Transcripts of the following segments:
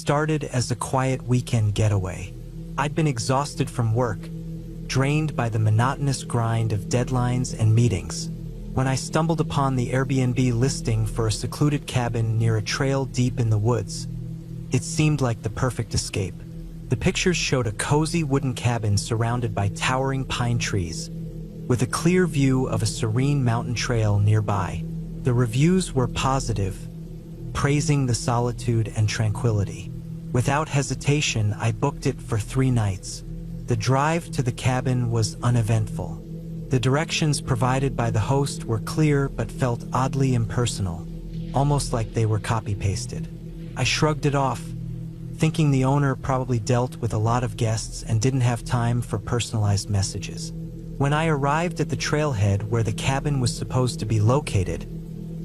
started as a quiet weekend getaway. I'd been exhausted from work, drained by the monotonous grind of deadlines and meetings, when I stumbled upon the Airbnb listing for a secluded cabin near a trail deep in the woods. It seemed like the perfect escape. The pictures showed a cozy wooden cabin surrounded by towering pine trees, with a clear view of a serene mountain trail nearby. The reviews were positive, praising the solitude and tranquility. Without hesitation, I booked it for 3 nights. The drive to the cabin was uneventful. The directions provided by the host were clear but felt oddly impersonal, almost like they were copy-pasted. I shrugged it off, thinking the owner probably dealt with a lot of guests and didn't have time for personalized messages. When I arrived at the trailhead where the cabin was supposed to be located,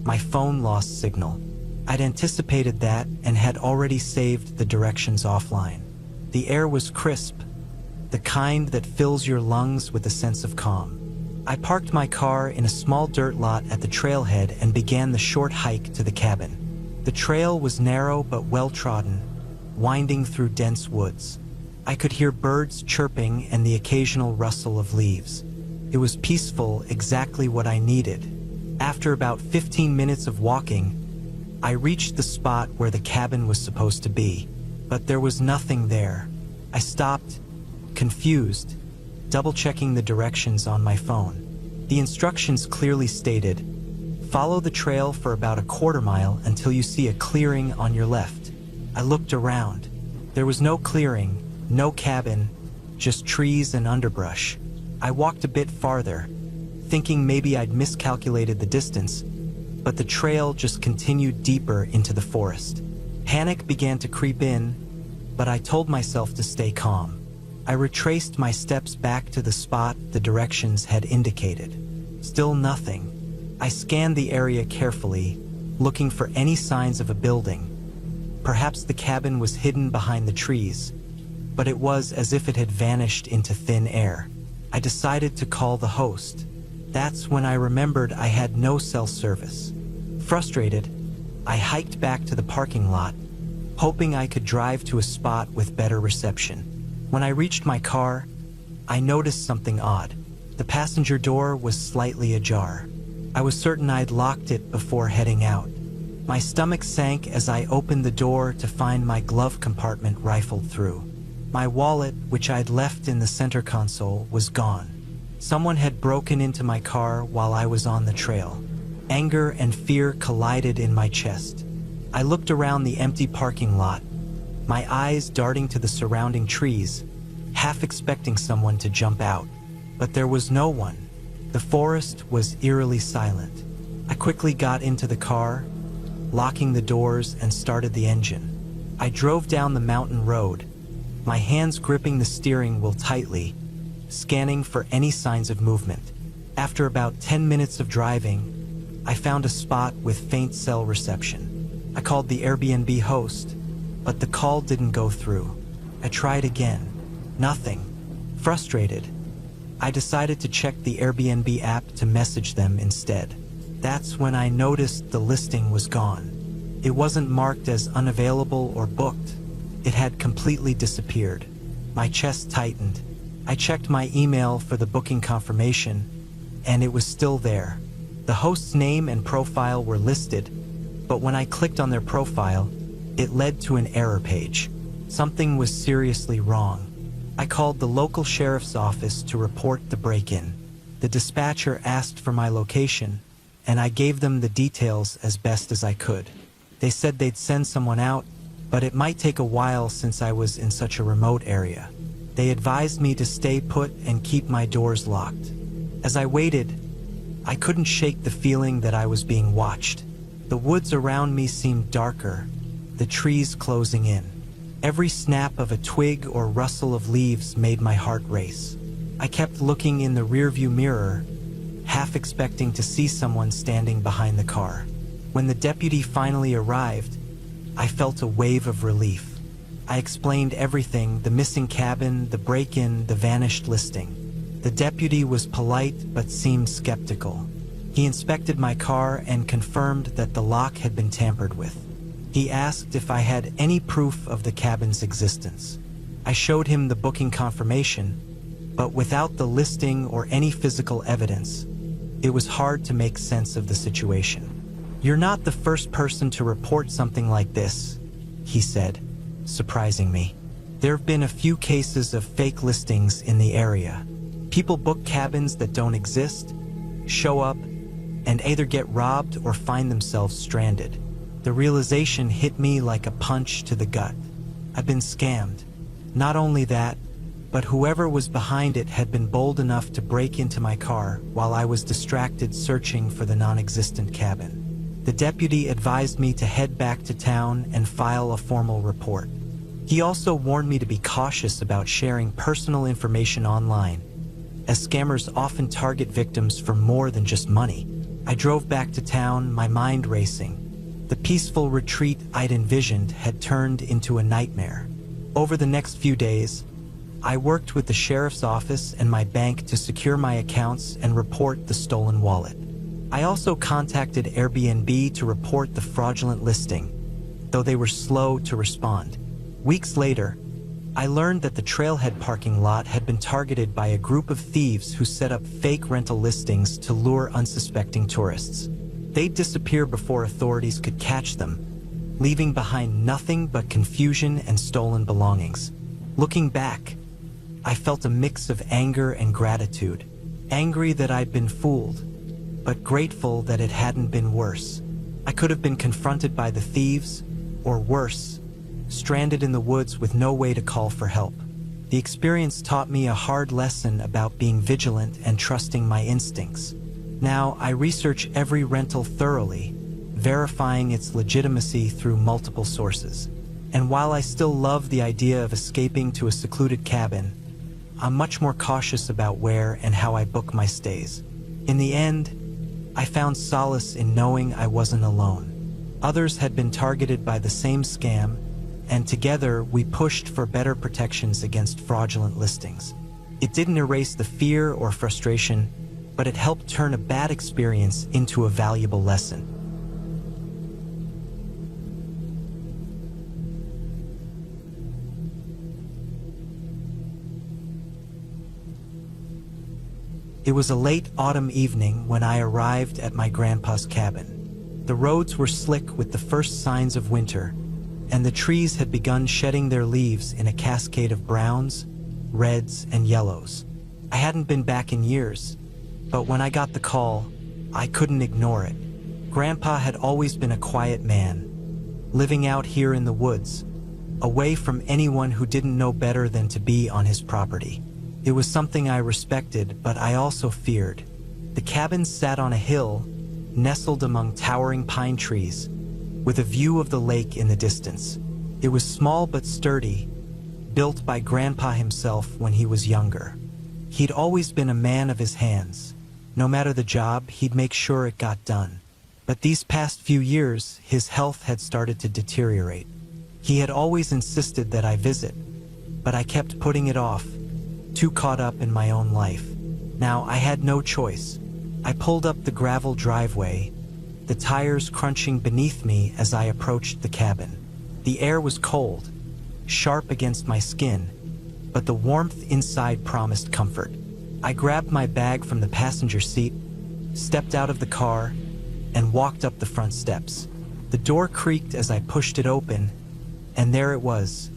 my phone lost signal. I'd anticipated that and had already saved the directions offline. The air was crisp, the kind that fills your lungs with a sense of calm. I parked my car in a small dirt lot at the trailhead and began the short hike to the cabin. The trail was narrow but well-trodden, winding through dense woods. I could hear birds chirping and the occasional rustle of leaves. It was peaceful, exactly what I needed. After about 15 minutes of walking, I reached the spot where the cabin was supposed to be, but there was nothing there. I stopped, confused, double-checking the directions on my phone. The instructions clearly stated, "Follow the trail for about a quarter mile until you see a clearing on your left." I looked around. There was no clearing, no cabin, just trees and underbrush. I walked a bit farther, thinking maybe I'd miscalculated the distance, but the trail just continued deeper into the forest. Panic began to creep in, but I told myself to stay calm. I retraced my steps back to the spot the directions had indicated. Still nothing. I scanned the area carefully, looking for any signs of a building. Perhaps the cabin was hidden behind the trees, but it was as if it had vanished into thin air. I decided to call the host. That's when I remembered I had no cell service. Frustrated, I hiked back to the parking lot, hoping I could drive to a spot with better reception. When I reached my car, I noticed something odd. The passenger door was slightly ajar. I was certain I'd locked it before heading out. My stomach sank as I opened the door to find my glove compartment rifled through. My wallet, which I'd left in the center console, was gone. Someone had broken into my car while I was on the trail. Anger and fear collided in my chest. I looked around the empty parking lot, my eyes darting to the surrounding trees, half expecting someone to jump out. But there was no one. The forest was eerily silent. I quickly got into the car, locking the doors, and started the engine. I drove down the mountain road, my hands gripping the steering wheel tightly, scanning for any signs of movement. After about 10 minutes of driving, I found a spot with faint cell reception. I called the Airbnb host, but the call didn't go through. I tried again. Nothing. Frustrated, I decided to check the Airbnb app to message them instead. That's when I noticed the listing was gone. It wasn't marked as unavailable or booked. It had completely disappeared. My chest tightened. I checked my email for the booking confirmation, and it was still there. The host's name and profile were listed, but when I clicked on their profile, it led to an error page. Something was seriously wrong. I called the local sheriff's office to report the break-in. The dispatcher asked for my location, and I gave them the details as best as I could. They said they'd send someone out, but it might take a while since I was in such a remote area. They advised me to stay put and keep my doors locked. As I waited, I couldn't shake the feeling that I was being watched. The woods around me seemed darker, the trees closing in. Every snap of a twig or rustle of leaves made my heart race. I kept looking in the rearview mirror, half expecting to see someone standing behind the car. When the deputy finally arrived, I felt a wave of relief. I explained everything: the missing cabin, the break-in, the vanished listing. The deputy was polite but seemed skeptical. He inspected my car and confirmed that the lock had been tampered with. He asked if I had any proof of the cabin's existence. I showed him the booking confirmation, but without the listing or any physical evidence, it was hard to make sense of the situation. "You're not the first person to report something like this," he said, surprising me. "There have been a few cases of fake listings in the area. People book cabins that don't exist, show up, and either get robbed or find themselves stranded." The realization hit me like a punch to the gut. I've been scammed. Not only that, but whoever was behind it had been bold enough to break into my car while I was distracted searching for the non-existent cabin. The deputy advised me to head back to town and file a formal report. He also warned me to be cautious about sharing personal information online, as scammers often target victims for more than just money. I drove back to town, my mind racing. The peaceful retreat I'd envisioned had turned into a nightmare. Over the next few days, I worked with the sheriff's office and my bank to secure my accounts and report the stolen wallet. I also contacted Airbnb to report the fraudulent listing, though they were slow to respond. Weeks later, I learned that the trailhead parking lot had been targeted by a group of thieves who set up fake rental listings to lure unsuspecting tourists. They'd disappear before authorities could catch them, leaving behind nothing but confusion and stolen belongings. Looking back, I felt a mix of anger and gratitude. Angry that I'd been fooled, but grateful that it hadn't been worse. I could have been confronted by the thieves, or worse, stranded in the woods with no way to call for help. The experience taught me a hard lesson about being vigilant and trusting my instincts. Now, I research every rental thoroughly, verifying its legitimacy through multiple sources. And while I still love the idea of escaping to a secluded cabin, I'm much more cautious about where and how I book my stays. In the end, I found solace in knowing I wasn't alone. Others had been targeted by the same scam, and together we pushed for better protections against fraudulent listings. It didn't erase the fear or frustration, but it helped turn a bad experience into a valuable lesson. It was a late autumn evening when I arrived at my grandpa's cabin. The roads were slick with the first signs of winter, and the trees had begun shedding their leaves in a cascade of browns, reds, and yellows. I hadn't been back in years, but when I got the call, I couldn't ignore it. Grandpa had always been a quiet man, living out here in the woods, away from anyone who didn't know better than to be on his property. It was something I respected, but I also feared. The cabin sat on a hill, nestled among towering pine trees, with a view of the lake in the distance. It was small but sturdy, built by Grandpa himself when he was younger. He'd always been a man of his hands. No matter the job, he'd make sure it got done. But these past few years, his health had started to deteriorate. He had always insisted that I visit, but I kept putting it off, too caught up in my own life. Now I had no choice. I pulled up the gravel driveway, the tires crunching beneath me as I approached the cabin. The air was cold, sharp against my skin, but the warmth inside promised comfort. I grabbed my bag from the passenger seat, stepped out of the car, and walked up the front steps. The door creaked as I pushed it open, and there it was,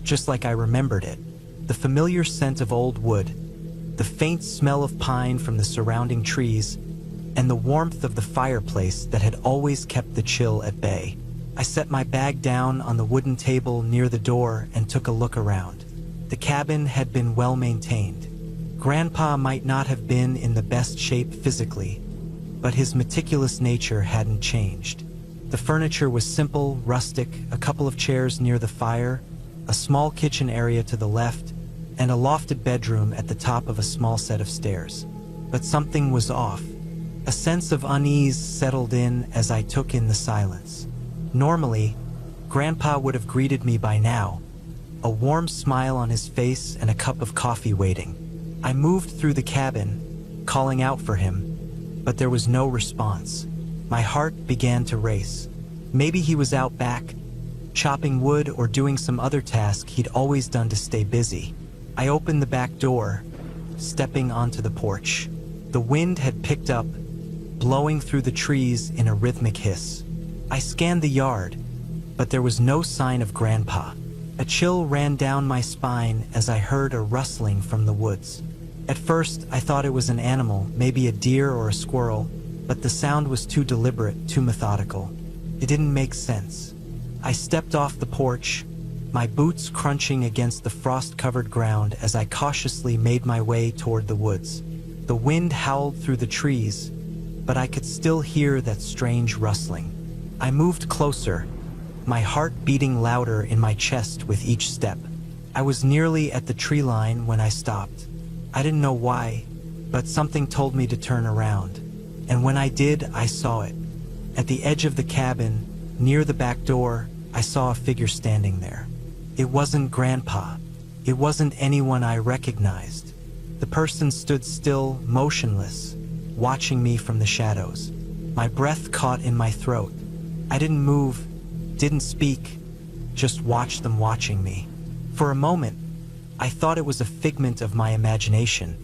just like I remembered it. The familiar scent of old wood, the faint smell of pine from the surrounding trees, and the warmth of the fireplace that had always kept the chill at bay. I set my bag down on the wooden table near the door and took a look around. The cabin had been well maintained. Grandpa might not have been in the best shape physically, but his meticulous nature hadn't changed. The furniture was simple, rustic, a couple of chairs near the fire, a small kitchen area to the left, and a lofted bedroom at the top of a small set of stairs. But something was off. A sense of unease settled in as I took in the silence. Normally, Grandpa would have greeted me by now, a warm smile on his face and a cup of coffee waiting. I moved through the cabin, calling out for him, but there was no response. My heart began to race. Maybe he was out back, chopping wood or doing some other task he'd always done to stay busy. I opened the back door, stepping onto the porch. The wind had picked up, blowing through the trees in a rhythmic hiss. I scanned the yard, but there was no sign of Grandpa. A chill ran down my spine as I heard a rustling from the woods. At first, I thought it was an animal, maybe a deer or a squirrel, but the sound was too deliberate, too methodical. It didn't make sense. I stepped off the porch, my boots crunching against the frost-covered ground as I cautiously made my way toward the woods. The wind howled through the trees, but I could still hear that strange rustling. I moved closer, my heart beating louder in my chest with each step. I was nearly at the tree line when I stopped. I didn't know why, but something told me to turn around. And when I did, I saw it. At the edge of the cabin, near the back door, I saw a figure standing there. It wasn't Grandpa. It wasn't anyone I recognized. The person stood still, motionless, watching me from the shadows. My breath caught in my throat. I didn't move, didn't speak, just watched them watching me. For a moment, I thought it was a figment of my imagination,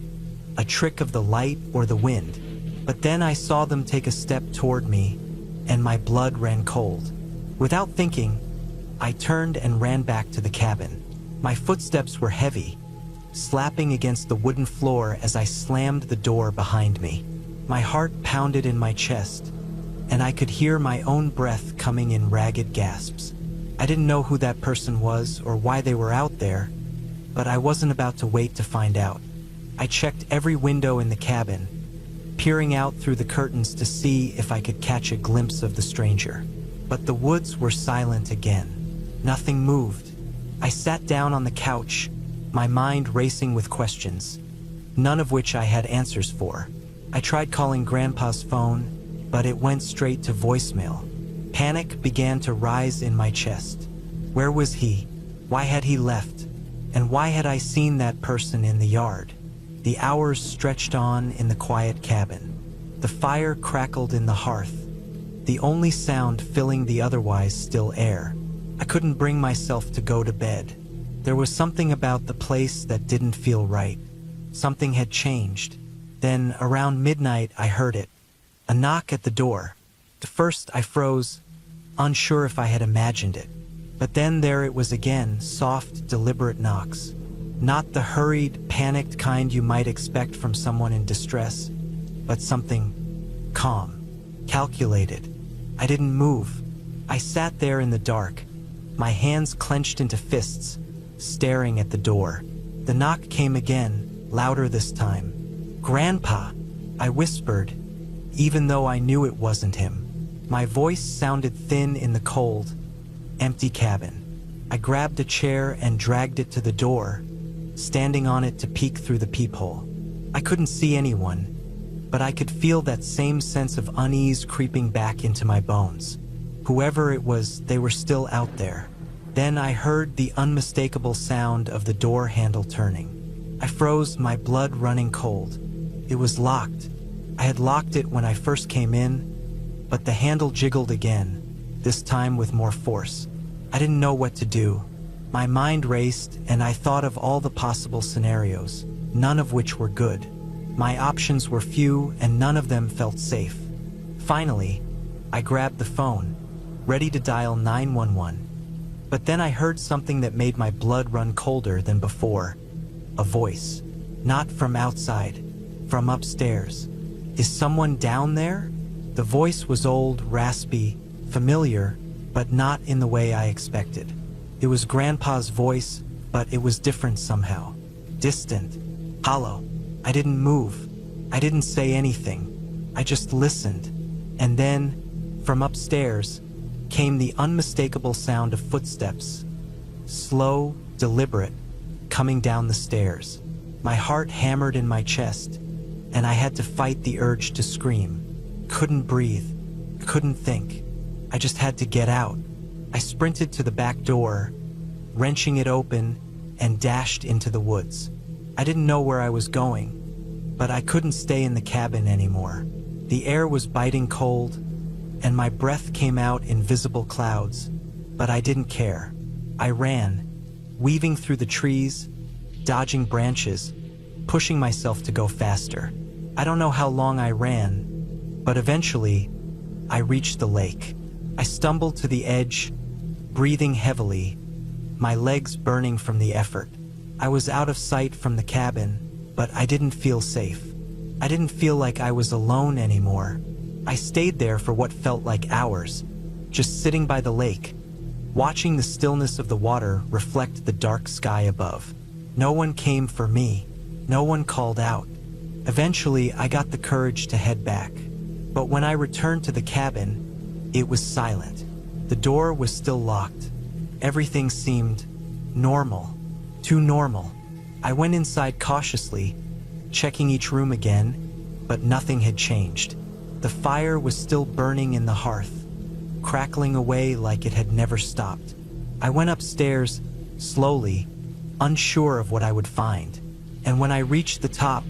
a trick of the light or the wind. But then I saw them take a step toward me, and my blood ran cold. Without thinking, I turned and ran back to the cabin. My footsteps were heavy, slapping against the wooden floor as I slammed the door behind me. My heart pounded in my chest, and I could hear my own breath coming in ragged gasps. I didn't know who that person was or why they were out there, but I wasn't about to wait to find out. I checked every window in the cabin, peering out through the curtains to see if I could catch a glimpse of the stranger. But the woods were silent again. Nothing moved. I sat down on the couch, my mind racing with questions, none of which I had answers for. I tried calling Grandpa's phone, but it went straight to voicemail. Panic began to rise in my chest. Where was he? Why had he left? And why had I seen that person in the yard? The hours stretched on in the quiet cabin. The fire crackled in the hearth, the only sound filling the otherwise still air. I couldn't bring myself to go to bed. There was something about the place that didn't feel right. Something had changed. Then, around midnight, I heard it. A knock at the door. At first, I froze, unsure if I had imagined it. But then there it was again, soft, deliberate knocks. Not the hurried, panicked kind you might expect from someone in distress, but something calm, calculated. I didn't move. I sat there in the dark, my hands clenched into fists, staring at the door. The knock came again, louder this time. "Grandpa," I whispered, even though I knew it wasn't him. My voice sounded thin in the cold, empty cabin. I grabbed a chair and dragged it to the door, standing on it to peek through the peephole. I couldn't see anyone, but I could feel that same sense of unease creeping back into my bones. Whoever it was, they were still out there. Then I heard the unmistakable sound of the door handle turning. I froze, my blood running cold. It was locked. I had locked it when I first came in, but the handle jiggled again, this time with more force. I didn't know what to do. My mind raced, and I thought of all the possible scenarios, none of which were good. My options were few, and none of them felt safe. Finally, I grabbed the phone, ready to dial 911. But then I heard something that made my blood run colder than before. A voice. Not from outside, from upstairs. Is someone down there? The voice was old, raspy, familiar, but not in the way I expected. It was Grandpa's voice, but it was different somehow. Distant, hollow. I didn't move. I didn't say anything. I just listened. And then, from upstairs, came the unmistakable sound of footsteps. Slow, deliberate, coming down the stairs. My heart hammered in my chest, and I had to fight the urge to scream. Couldn't breathe. Couldn't think. I just had to get out. I sprinted to the back door, wrenching it open, and dashed into the woods. I didn't know where I was going, but I couldn't stay in the cabin anymore. The air was biting cold, and my breath came out in visible clouds, but I didn't care. I ran, weaving through the trees, dodging branches, pushing myself to go faster. I don't know how long I ran, but eventually, I reached the lake. I stumbled to the edge, breathing heavily, my legs burning from the effort. I was out of sight from the cabin, but I didn't feel safe. I didn't feel like I was alone anymore. I stayed there for what felt like hours, just sitting by the lake, watching the stillness of the water reflect the dark sky above. No one came for me. No one called out. Eventually, I got the courage to head back. But when I returned to the cabin, it was silent. The door was still locked. Everything seemed normal. Too normal. I went inside cautiously, checking each room again, but nothing had changed. The fire was still burning in the hearth, crackling away like it had never stopped. I went upstairs, slowly, unsure of what I would find. And when I reached the top,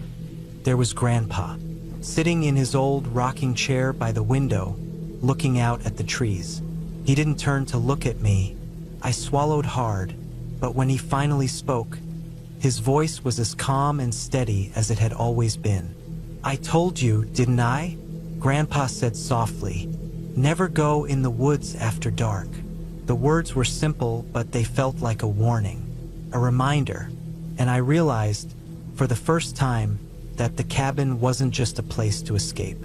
there was Grandpa, sitting in his old rocking chair by the window, looking out at the trees. He didn't turn to look at me. I swallowed hard, but when he finally spoke, his voice was as calm and steady as it had always been. "I told you, didn't I?" Grandpa said softly. "Never go in the woods after dark." The words were simple, but they felt like a warning, a reminder, and I realized, for the first time, that the cabin wasn't just a place to escape.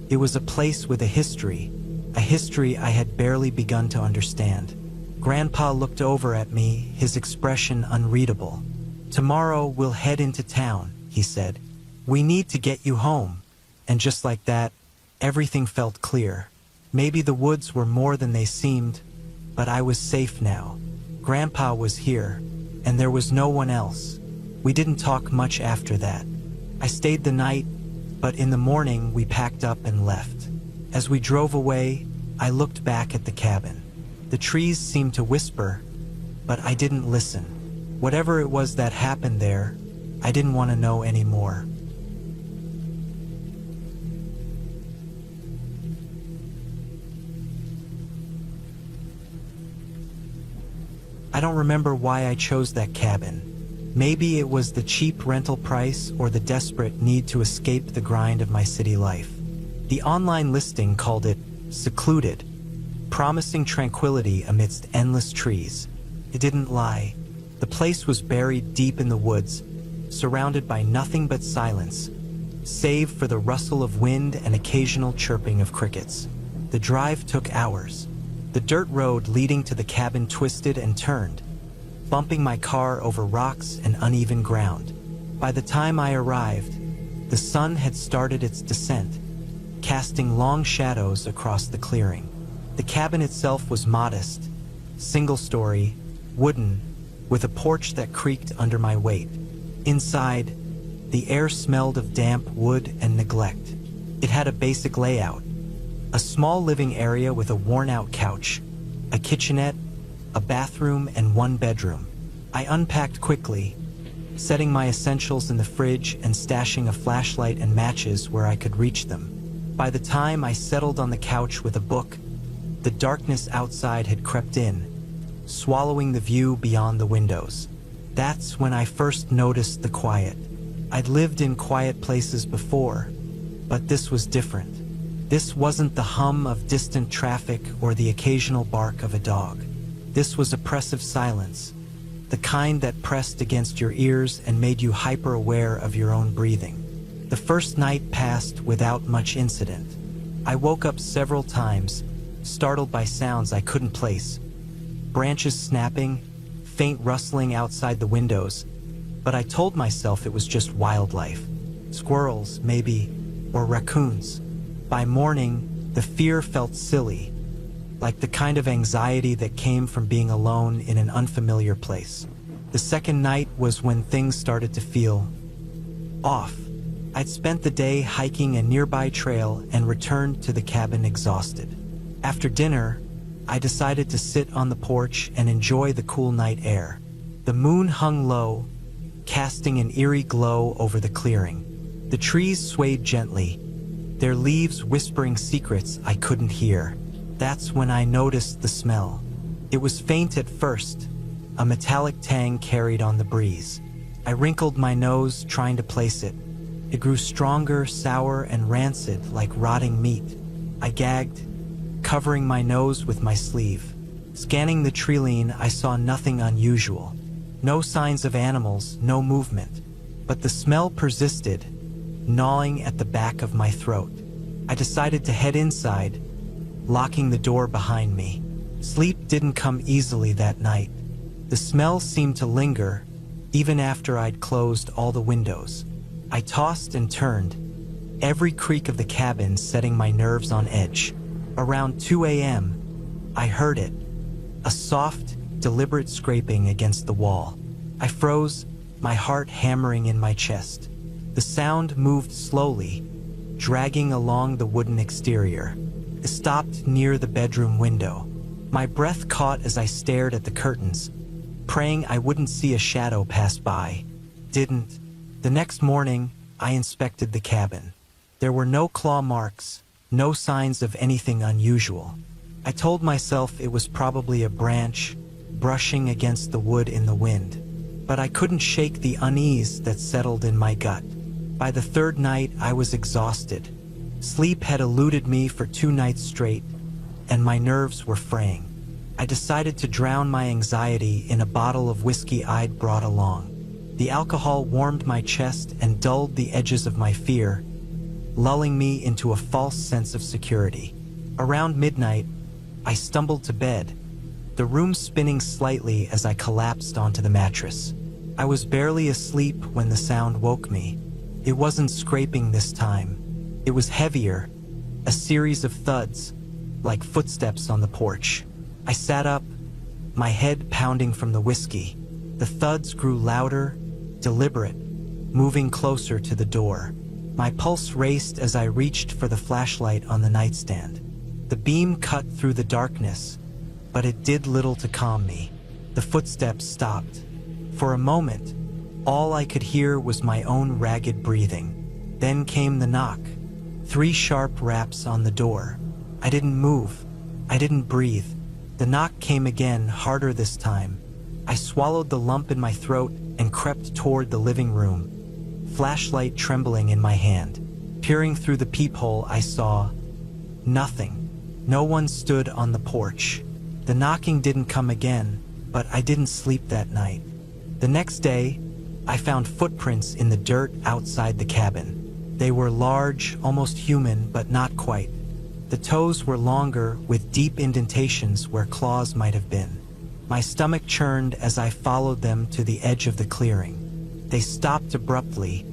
It was a place with a history I had barely begun to understand. Grandpa looked over at me, his expression unreadable. "Tomorrow we'll head into town," he said. "We need to get you home." And just like that, everything felt clear. Maybe the woods were more than they seemed, but I was safe now. Grandpa was here, and there was no one else. We didn't talk much after that. I stayed the night, but in the morning we packed up and left. As we drove away, I looked back at the cabin. The trees seemed to whisper, but I didn't listen. Whatever it was that happened there, I didn't want to know anymore. I don't remember why I chose that cabin. Maybe it was the cheap rental price or the desperate need to escape the grind of my city life. The online listing called it secluded, promising tranquility amidst endless trees. It didn't lie. The place was buried deep in the woods, surrounded by nothing but silence, save for the rustle of wind and occasional chirping of crickets. The drive took hours. The dirt road leading to the cabin twisted and turned, bumping my car over rocks and uneven ground. By the time I arrived, the sun had started its descent, casting long shadows across the clearing. The cabin itself was modest, single-story, wooden, with a porch that creaked under my weight. Inside, the air smelled of damp wood and neglect. It had a basic layout: a small living area with a worn-out couch, a kitchenette, a bathroom, and one bedroom. I unpacked quickly, setting my essentials in the fridge and stashing a flashlight and matches where I could reach them. By the time I settled on the couch with a book, the darkness outside had crept in, swallowing the view beyond the windows. That's when I first noticed the quiet. I'd lived in quiet places before, but this was different. This wasn't the hum of distant traffic or the occasional bark of a dog. This was oppressive silence, the kind that pressed against your ears and made you hyper-aware of your own breathing. The first night passed without much incident. I woke up several times, startled by sounds I couldn't place. Branches snapping, faint rustling outside the windows, but I told myself it was just wildlife. Squirrels, maybe, or raccoons. By morning, the fear felt silly, like the kind of anxiety that came from being alone in an unfamiliar place. The second night was when things started to feel off. I'd spent the day hiking a nearby trail and returned to the cabin exhausted. After dinner, I decided to sit on the porch and enjoy the cool night air. The moon hung low, casting an eerie glow over the clearing. The trees swayed gently, their leaves whispering secrets I couldn't hear. That's when I noticed the smell. It was faint at first, a metallic tang carried on the breeze. I wrinkled my nose, trying to place it. It grew stronger, sour, and rancid like rotting meat. I gagged, covering my nose with my sleeve. Scanning the treeline, I saw nothing unusual. No signs of animals, no movement. But the smell persisted, gnawing at the back of my throat. I decided to head inside, locking the door behind me. Sleep didn't come easily that night. The smell seemed to linger, even after I'd closed all the windows. I tossed and turned, every creak of the cabin setting my nerves on edge. Around 2 a.m., I heard it, a soft, deliberate scraping against the wall. I froze, my heart hammering in my chest. The sound moved slowly, dragging along the wooden exterior. It stopped near the bedroom window. My breath caught as I stared at the curtains, praying I wouldn't see a shadow pass by. Didn't. The next morning, I inspected the cabin. There were no claw marks, no signs of anything unusual. I told myself it was probably a branch brushing against the wood in the wind, but I couldn't shake the unease that settled in my gut. By the third night, I was exhausted. Sleep had eluded me for 2 nights straight, and my nerves were fraying. I decided to drown my anxiety in a bottle of whiskey I'd brought along. The alcohol warmed my chest and dulled the edges of my fear, lulling me into a false sense of security. Around midnight, I stumbled to bed, the room spinning slightly as I collapsed onto the mattress. I was barely asleep when the sound woke me. It wasn't scraping this time. It was heavier, a series of thuds, like footsteps on the porch. I sat up, my head pounding from the whiskey. The thuds grew louder, deliberate, moving closer to the door. My pulse raced as I reached for the flashlight on the nightstand. The beam cut through the darkness, but it did little to calm me. The footsteps stopped. For a moment, all I could hear was my own ragged breathing. Then came the knock. 3 sharp raps on the door. I didn't move. I didn't breathe. The knock came again, harder this time. I swallowed the lump in my throat and crept toward the living room, flashlight trembling in my hand. Peering through the peephole, I saw nothing. No one stood on the porch. The knocking didn't come again, but I didn't sleep that night. The next day, I found footprints in the dirt outside the cabin. They were large, almost human, but not quite. The toes were longer, with deep indentations where claws might have been. My stomach churned as I followed them to the edge of the clearing. They stopped abruptly,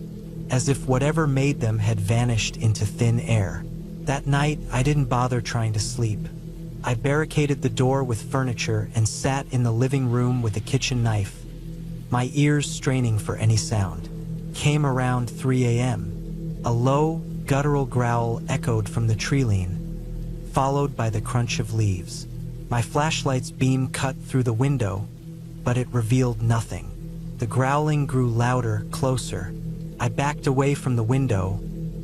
as if whatever made them had vanished into thin air. That night, I didn't bother trying to sleep. I barricaded the door with furniture and sat in the living room with a kitchen knife, my ears straining for any sound. Came around 3 a.m. A low, guttural growl echoed from the treeline, followed by the crunch of leaves. My flashlight's beam cut through the window, but it revealed nothing. The growling grew louder, closer. I backed away from the window,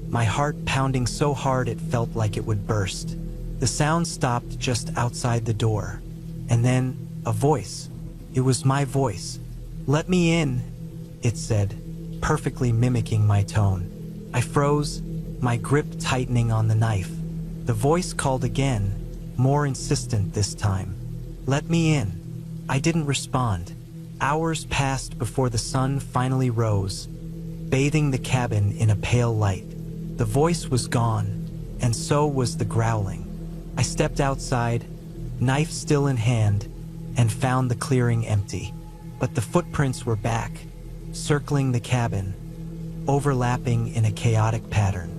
my heart pounding so hard it felt like it would burst. The sound stopped just outside the door. And then, a voice. It was my voice. "Let me in," it said, perfectly mimicking my tone. I froze, my grip tightening on the knife. The voice called again, more insistent this time. "Let me in." I didn't respond. Hours passed before the sun finally rose, bathing the cabin in a pale light. The voice was gone, and so was the growling. I stepped outside, knife still in hand, and found the clearing empty. But the footprints were back, circling the cabin, overlapping in a chaotic pattern.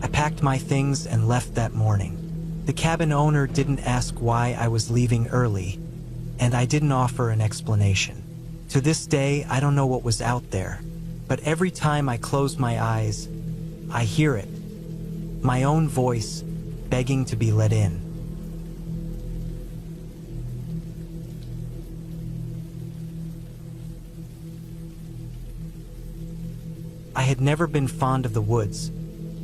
I packed my things and left that morning. The cabin owner didn't ask why I was leaving early, and I didn't offer an explanation. To this day, I don't know what was out there, but every time I close my eyes, I hear it, my own voice begging to be let in. I had never been fond of the woods,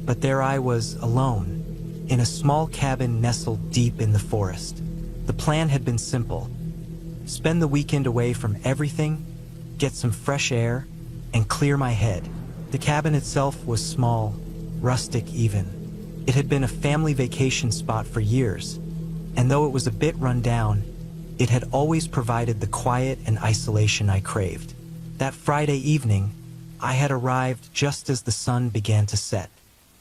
but there I was, alone, in a small cabin nestled deep in the forest. The plan had been simple: spend the weekend away from everything, get some fresh air, and clear my head. The cabin itself was small, rustic even. It had been a family vacation spot for years, and though it was a bit run down, it had always provided the quiet and isolation I craved. That Friday evening, I had arrived just as the sun began to set.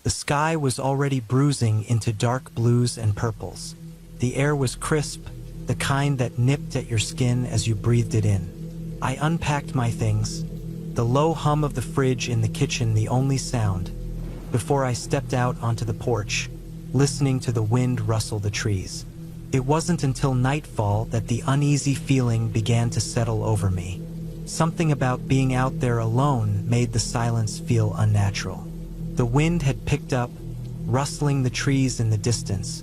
The sky was already bruising into dark blues and purples. The air was crisp, the kind that nipped at your skin as you breathed it in. I unpacked my things, the low hum of the fridge in the kitchen the only sound, before I stepped out onto the porch, listening to the wind rustle the trees. It wasn't until nightfall that the uneasy feeling began to settle over me. Something about being out there alone made the silence feel unnatural. The wind had picked up, rustling the trees in the distance,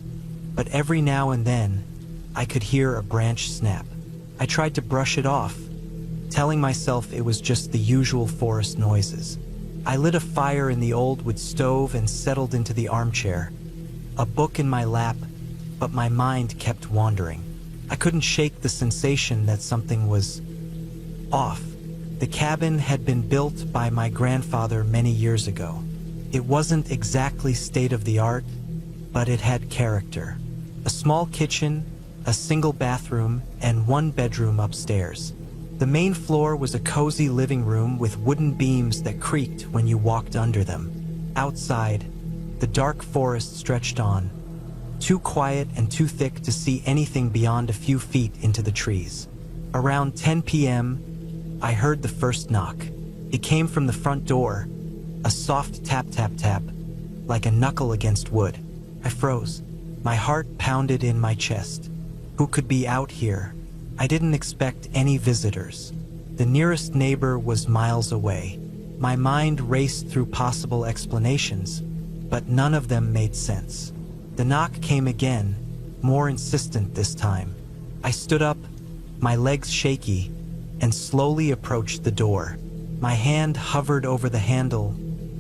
but every now and then, I could hear a branch snap. I tried to brush it off, telling myself it was just the usual forest noises. I lit a fire in the old wood stove and settled into the armchair, a book in my lap, but my mind kept wandering. I couldn't shake the sensation that something was off. The cabin had been built by my grandfather many years ago. It wasn't exactly state-of-the-art, but it had character. A small kitchen, a single bathroom, and one bedroom upstairs. The main floor was a cozy living room with wooden beams that creaked when you walked under them. Outside, the dark forest stretched on, too quiet and too thick to see anything beyond a few feet into the trees. Around 10 p.m., I heard the first knock. It came from the front door, a soft tap tap tap, like a knuckle against wood. I froze. My heart pounded in my chest. Who could be out here? I didn't expect any visitors. The nearest neighbor was miles away. My mind raced through possible explanations, but none of them made sense. The knock came again, more insistent this time. I stood up, my legs shaky, and slowly approached the door. My hand hovered over the handle,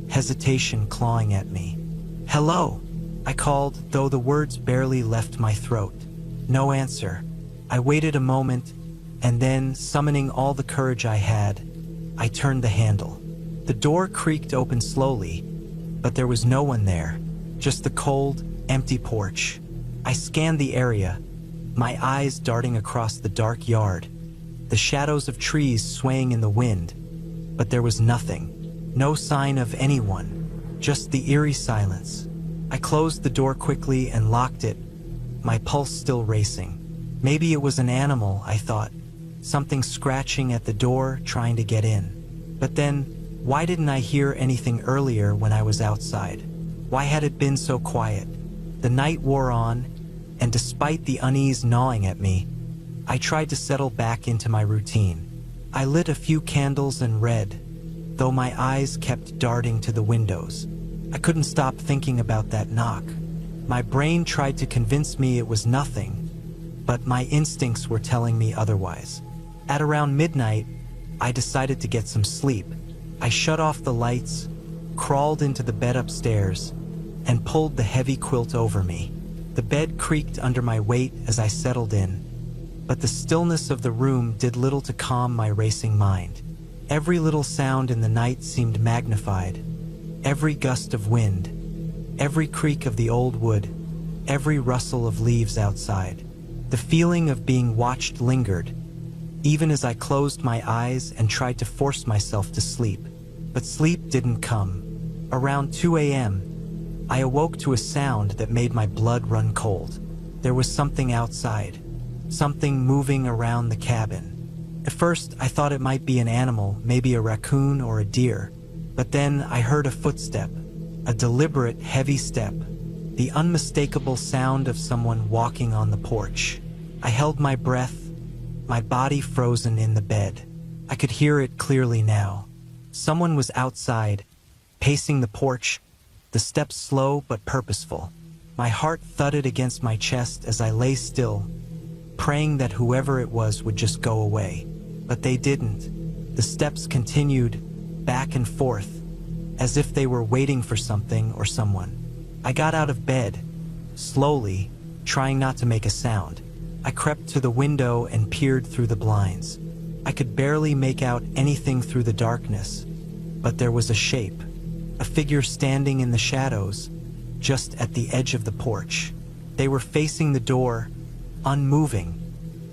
hesitation clawing at me. "Hello," I called, though the words barely left my throat. No answer. I waited a moment, and then, summoning all the courage I had, I turned the handle. The door creaked open slowly, but there was no one there, just the cold, empty porch. I scanned the area, my eyes darting across the dark yard, the shadows of trees swaying in the wind, but there was nothing. No sign of anyone, just the eerie silence. I closed the door quickly and locked it, my pulse still racing. Maybe it was an animal, I thought, something scratching at the door, trying to get in. But then, why didn't I hear anything earlier when I was outside? Why had it been so quiet? The night wore on, and despite the unease gnawing at me, I tried to settle back into my routine. I lit a few candles and read, though my eyes kept darting to the windows. I couldn't stop thinking about that knock. My brain tried to convince me it was nothing, but my instincts were telling me otherwise. At around midnight, I decided to get some sleep. I shut off the lights, crawled into the bed upstairs, and pulled the heavy quilt over me. The bed creaked under my weight as I settled in, but the stillness of the room did little to calm my racing mind. Every little sound in the night seemed magnified. Every gust of wind, every creak of the old wood, every rustle of leaves outside. The feeling of being watched lingered, even as I closed my eyes and tried to force myself to sleep. But sleep didn't come. Around 2 a.m., I awoke to a sound that made my blood run cold. There was something outside, something moving around the cabin. At first, I thought it might be an animal, maybe a raccoon or a deer. But then I heard a footstep, a deliberate, heavy step, the unmistakable sound of someone walking on the porch. I held my breath, my body frozen in the bed. I could hear it clearly now. Someone was outside, pacing the porch, the steps slow but purposeful. My heart thudded against my chest as I lay still, praying that whoever it was would just go away. But they didn't. The steps continued, back and forth, as if they were waiting for something or someone. I got out of bed, slowly, trying not to make a sound. I crept to the window and peered through the blinds. I could barely make out anything through the darkness, but there was a shape, a figure standing in the shadows, just at the edge of the porch. They were facing the door, unmoving,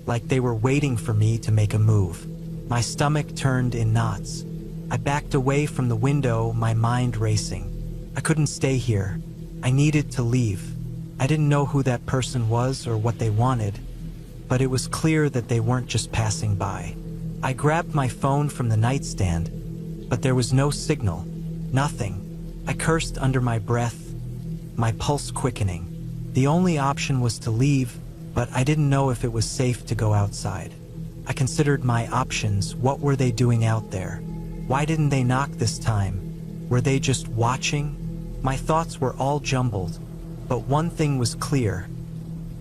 like they were waiting for me to make a move. My stomach turned in knots. I backed away from the window, my mind racing. I couldn't stay here. I needed to leave. I didn't know who that person was or what they wanted, but it was clear that they weren't just passing by. I grabbed my phone from the nightstand, but there was no signal, nothing. I cursed under my breath, my pulse quickening. The only option was to leave, but I didn't know if it was safe to go outside. I considered my options. What were they doing out there? Why didn't they knock this time? Were they just watching? My thoughts were all jumbled, but one thing was clear.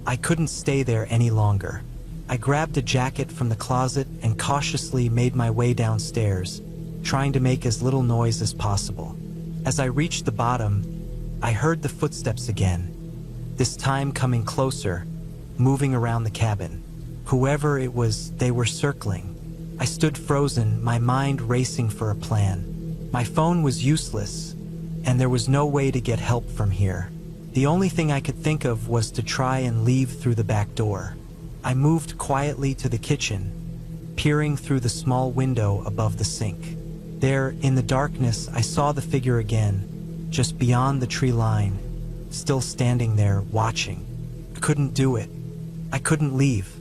I couldn't stay there any longer. I grabbed a jacket from the closet and cautiously made my way downstairs, trying to make as little noise as possible. As I reached the bottom, I heard the footsteps again, this time coming closer, moving around the cabin. Whoever it was, they were circling. I stood frozen, my mind racing for a plan. My phone was useless, and there was no way to get help from here. The only thing I could think of was to try and leave through the back door. I moved quietly to the kitchen, peering through the small window above the sink. There, in the darkness, I saw the figure again, just beyond the tree line, still standing there, watching. I couldn't do it. I couldn't leave.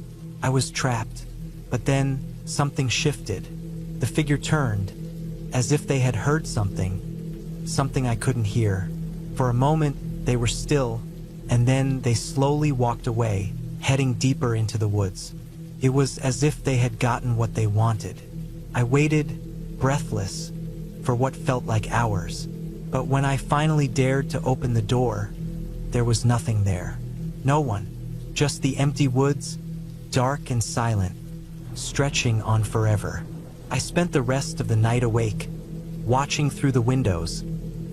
I was trapped. But then, something shifted. The figure turned, as if they had heard something I couldn't hear. For a moment, they were still, and then they slowly walked away, heading deeper into the woods. It was as if they had gotten what they wanted. I waited, breathless, for what felt like hours. But when I finally dared to open the door, there was nothing there. No one. Just the empty woods, dark and silent, stretching on forever. I spent the rest of the night awake, watching through the windows,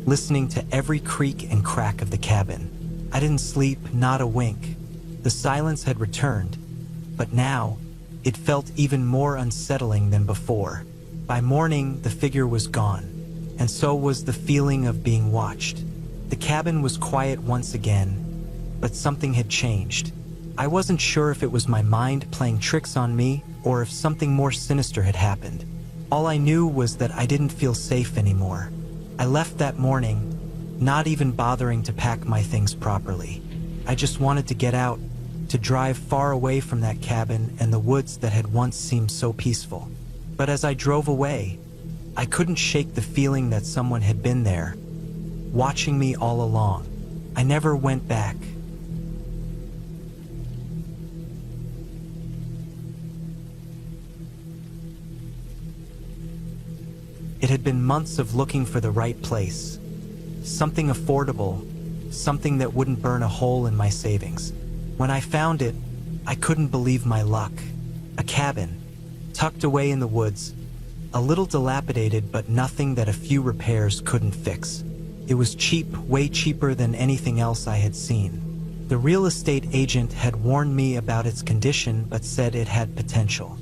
listening to every creak and crack of the cabin. I didn't sleep, not a wink. The silence had returned, but now it felt even more unsettling than before. By morning, the figure was gone, and so was the feeling of being watched. The cabin was quiet once again, but something had changed. I wasn't sure if it was my mind playing tricks on me or if something more sinister had happened. All I knew was that I didn't feel safe anymore. I left that morning, not even bothering to pack my things properly. I just wanted to get out, to drive far away from that cabin and the woods that had once seemed so peaceful. But as I drove away, I couldn't shake the feeling that someone had been there, watching me all along. I never went back. It had been months of looking for the right place. Something affordable, something that wouldn't burn a hole in my savings. When I found it, I couldn't believe my luck. A cabin, tucked away in the woods, a little dilapidated but nothing that a few repairs couldn't fix. It was cheap, way cheaper than anything else I had seen. The real estate agent had warned me about its condition but said it had potential.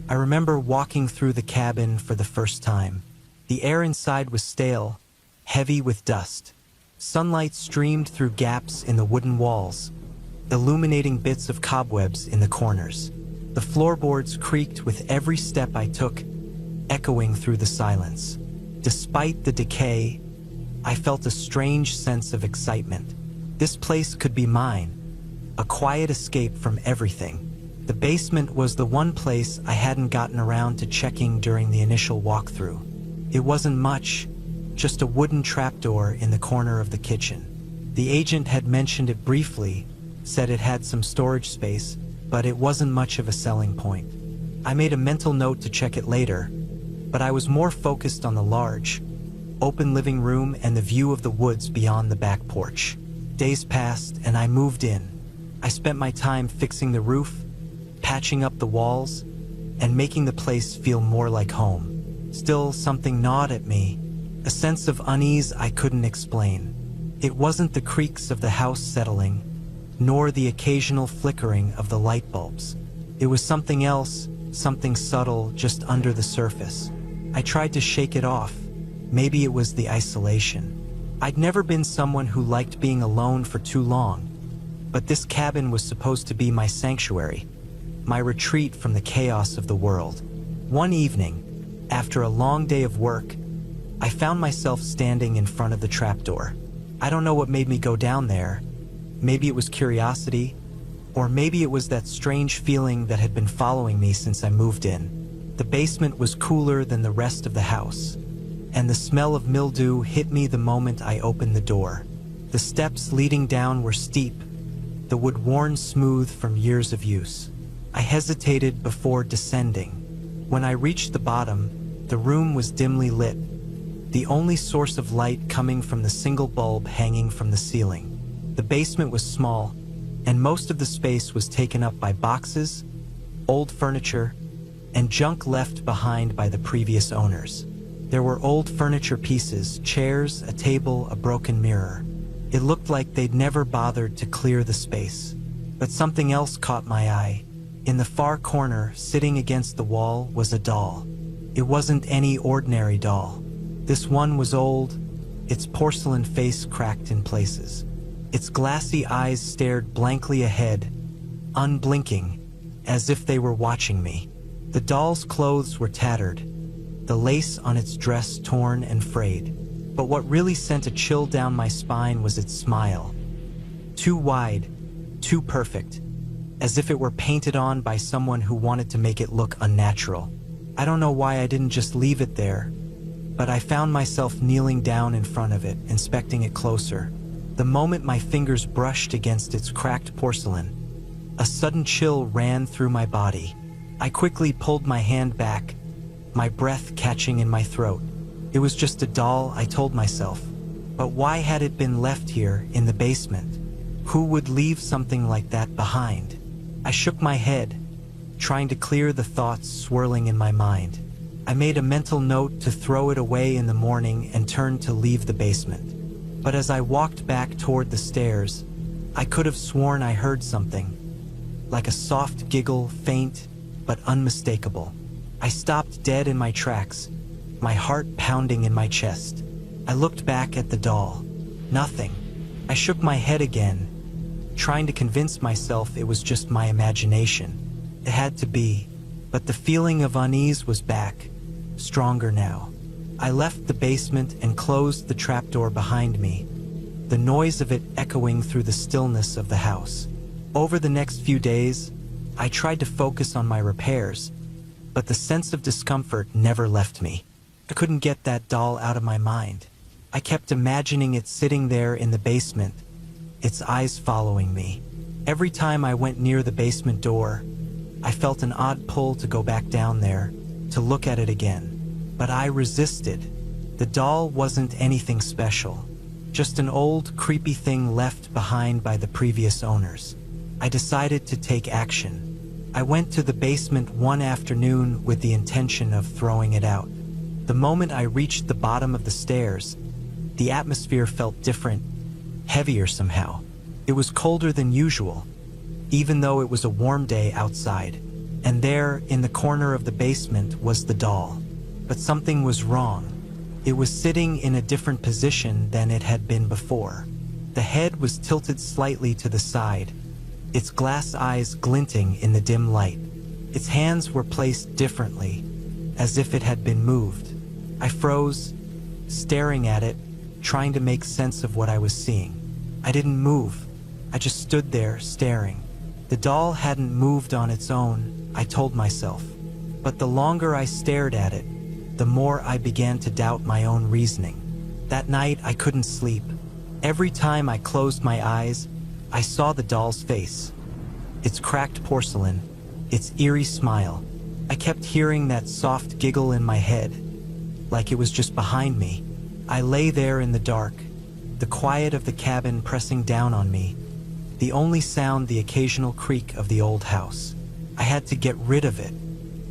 I remember walking through the cabin for the first time. The air inside was stale, heavy with dust. Sunlight streamed through gaps in the wooden walls, illuminating bits of cobwebs in the corners. The floorboards creaked with every step I took, echoing through the silence. Despite the decay, I felt a strange sense of excitement. This place could be mine, a quiet escape from everything. The basement was the one place I hadn't gotten around to checking during the initial walkthrough. It wasn't much, just a wooden trapdoor in the corner of the kitchen. The agent had mentioned it briefly, said it had some storage space, but it wasn't much of a selling point. I made a mental note to check it later, but I was more focused on the large, open living room and the view of the woods beyond the back porch. Days passed and I moved in. I spent my time fixing the roof, patching up the walls, and making the place feel more like home. Still, something gnawed at me, a sense of unease I couldn't explain. It wasn't the creaks of the house settling, nor the occasional flickering of the light bulbs. It was something else, something subtle just under the surface. I tried to shake it off. Maybe it was the isolation. I'd never been someone who liked being alone for too long, but this cabin was supposed to be my sanctuary, my retreat from the chaos of the world. One evening, after a long day of work, I found myself standing in front of the trapdoor. I don't know what made me go down there. Maybe it was curiosity, or maybe it was that strange feeling that had been following me since I moved in. The basement was cooler than the rest of the house, and the smell of mildew hit me the moment I opened the door. The steps leading down were steep, the wood worn smooth from years of use. I hesitated before descending. When I reached the bottom, the room was dimly lit, the only source of light coming from the single bulb hanging from the ceiling. The basement was small, and most of the space was taken up by boxes, old furniture, and junk left behind by the previous owners. There were old furniture pieces, chairs, a table, a broken mirror. It looked like they'd never bothered to clear the space. But something else caught my eye. In the far corner, sitting against the wall, was a doll. It wasn't any ordinary doll. This one was old, its porcelain face cracked in places. Its glassy eyes stared blankly ahead, unblinking, as if they were watching me. The doll's clothes were tattered, the lace on its dress torn and frayed. But what really sent a chill down my spine was its smile. Too wide, too perfect, as if it were painted on by someone who wanted to make it look unnatural. I don't know why I didn't just leave it there, but I found myself kneeling down in front of it, inspecting it closer. The moment my fingers brushed against its cracked porcelain, a sudden chill ran through my body. I quickly pulled my hand back, my breath catching in my throat. It was just a doll, I told myself. But why had it been left here in the basement? Who would leave something like that behind? I shook my head, trying to clear the thoughts swirling in my mind. I made a mental note to throw it away in the morning and turned to leave the basement. But as I walked back toward the stairs, I could have sworn I heard something, like a soft giggle, faint but unmistakable. I stopped dead in my tracks, my heart pounding in my chest. I looked back at the doll. Nothing. I shook my head again, trying to convince myself it was just my imagination. It had to be, but the feeling of unease was back, stronger now. I left the basement and closed the trapdoor behind me, the noise of it echoing through the stillness of the house. Over the next few days, I tried to focus on my repairs, but the sense of discomfort never left me. I couldn't get that doll out of my mind. I kept imagining it sitting there in the basement, its eyes following me. Every time I went near the basement door, I felt an odd pull to go back down there, to look at it again. But I resisted. The doll wasn't anything special, just an old, creepy thing left behind by the previous owners. I decided to take action. I went to the basement one afternoon with the intention of throwing it out. The moment I reached the bottom of the stairs, the atmosphere felt different, heavier somehow. It was colder than usual, even though it was a warm day outside. And there, in the corner of the basement, was the doll. But something was wrong. It was sitting in a different position than it had been before. The head was tilted slightly to the side, its glass eyes glinting in the dim light. Its hands were placed differently, as if it had been moved. I froze, staring at it, trying to make sense of what I was seeing. I didn't move. I just stood there, staring. The doll hadn't moved on its own, I told myself. But the longer I stared at it, the more I began to doubt my own reasoning. That night, I couldn't sleep. Every time I closed my eyes, I saw the doll's face. Its cracked porcelain, its eerie smile. I kept hearing that soft giggle in my head, like it was just behind me. I lay there in the dark, the quiet of the cabin pressing down on me, the only sound the occasional creak of the old house. I had to get rid of it.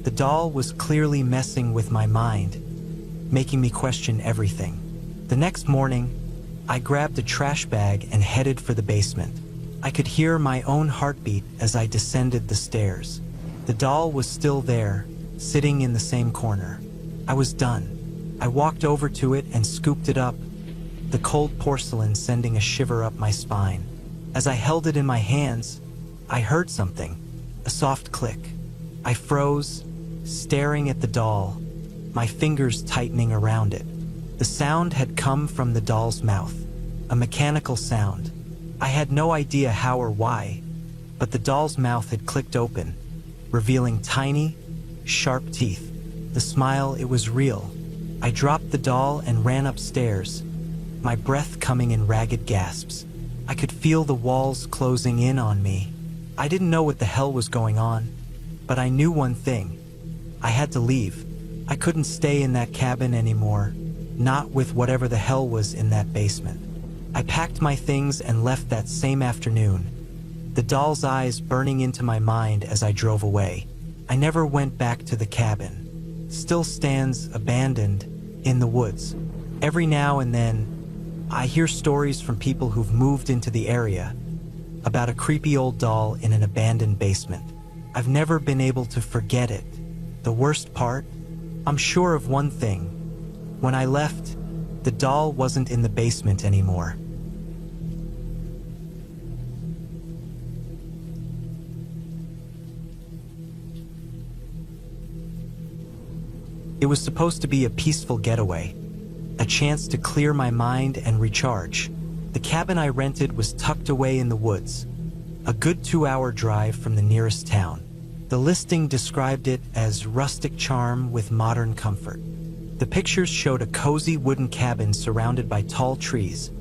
The doll was clearly messing with my mind, making me question everything. The next morning, I grabbed a trash bag and headed for the basement. I could hear my own heartbeat as I descended the stairs. The doll was still there, sitting in the same corner. I was done. I walked over to it and scooped it up, the cold porcelain sending a shiver up my spine. As I held it in my hands, I heard something, a soft click. I froze, staring at the doll, my fingers tightening around it. The sound had come from the doll's mouth, a mechanical sound. I had no idea how or why, but the doll's mouth had clicked open, revealing tiny, sharp teeth. The smile, it was real. I dropped the doll and ran upstairs, my breath coming in ragged gasps. I could feel the walls closing in on me. I didn't know what the hell was going on, but I knew one thing. I had to leave. I couldn't stay in that cabin anymore, not with whatever the hell was in that basement. I packed my things and left that same afternoon, the doll's eyes burning into my mind as I drove away. I never went back to the cabin. Still stands abandoned in the woods. Every now and then, I hear stories from people who've moved into the area about a creepy old doll in an abandoned basement. I've never been able to forget it. The worst part? I'm sure of one thing. When I left, the doll wasn't in the basement anymore. It was supposed to be a peaceful getaway, a chance to clear my mind and recharge. The cabin I rented was tucked away in the woods, a good 2-hour drive from the nearest town. The listing described it as rustic charm with modern comfort. The pictures showed a cozy wooden cabin surrounded by tall trees,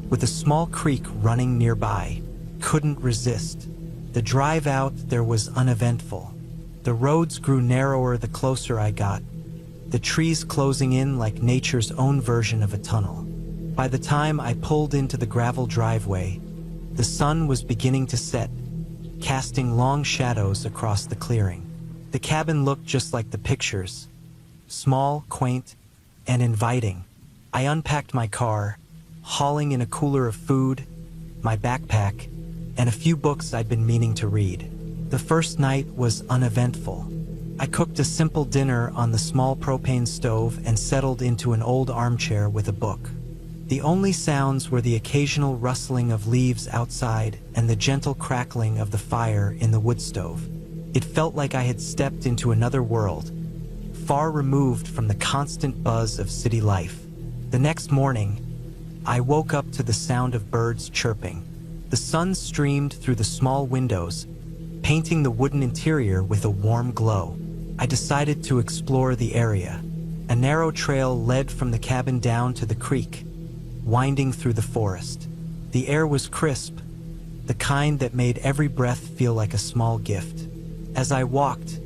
with a small creek running nearby. Couldn't resist. The drive out there was uneventful. The roads grew narrower the closer I got, the trees closing in like nature's own version of a tunnel. By the time I pulled into the gravel driveway, the sun was beginning to set, casting long shadows across the clearing. The cabin looked just like the pictures, small, quaint, and inviting. I unpacked my car, hauling in a cooler of food, my backpack, and a few books I'd been meaning to read. The first night was uneventful. I cooked a simple dinner on the small propane stove and settled into an old armchair with a book. The only sounds were the occasional rustling of leaves outside and the gentle crackling of the fire in the wood stove. It felt like I had stepped into another world, far removed from the constant buzz of city life. The next morning, I woke up to the sound of birds chirping. The sun streamed through the small windows, painting the wooden interior with a warm glow. I decided to explore the area. A narrow trail led from the cabin down to the creek, winding through the forest. The air was crisp, the kind that made every breath feel like a small gift. As I walked,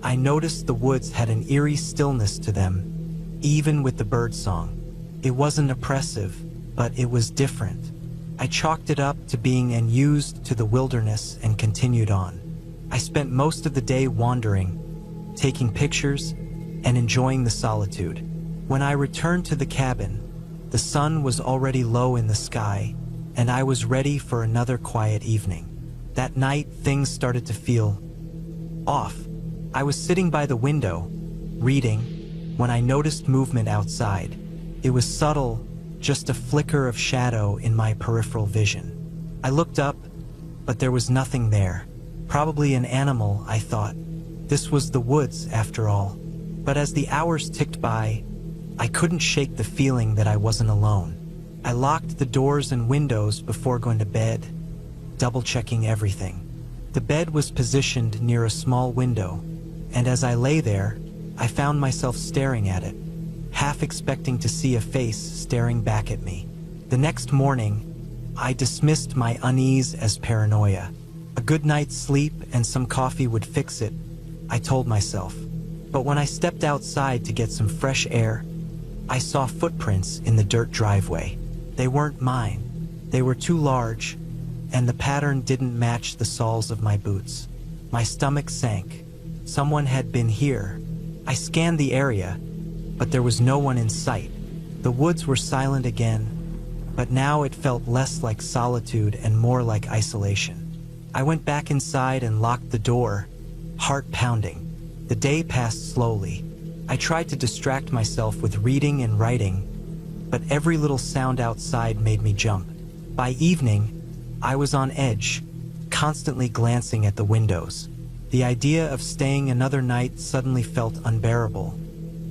I noticed the woods had an eerie stillness to them, even with the birdsong. It wasn't oppressive, but it was different. I chalked it up to being unused to the wilderness and continued on. I spent most of the day wandering, taking pictures, and enjoying the solitude. When I returned to the cabin, the sun was already low in the sky, and I was ready for another quiet evening. That night, things started to feel off. I was sitting by the window, reading, when I noticed movement outside. It was subtle, just a flicker of shadow in my peripheral vision. I looked up, but there was nothing there. Probably an animal, I thought. This was the woods, after all. But as the hours ticked by, I couldn't shake the feeling that I wasn't alone. I locked the doors and windows before going to bed, double-checking everything. The bed was positioned near a small window, and as I lay there, I found myself staring at it, half expecting to see a face staring back at me. The next morning, I dismissed my unease as paranoia. A good night's sleep and some coffee would fix it, I told myself. But when I stepped outside to get some fresh air, I saw footprints in the dirt driveway. They weren't mine. They were too large, and the pattern didn't match the soles of my boots. My stomach sank. Someone had been here. I scanned the area, but there was no one in sight. The woods were silent again, but now it felt less like solitude and more like isolation. I went back inside and locked the door, heart pounding. The day passed slowly. I tried to distract myself with reading and writing, but every little sound outside made me jump. By evening, I was on edge, constantly glancing at the windows. The idea of staying another night suddenly felt unbearable,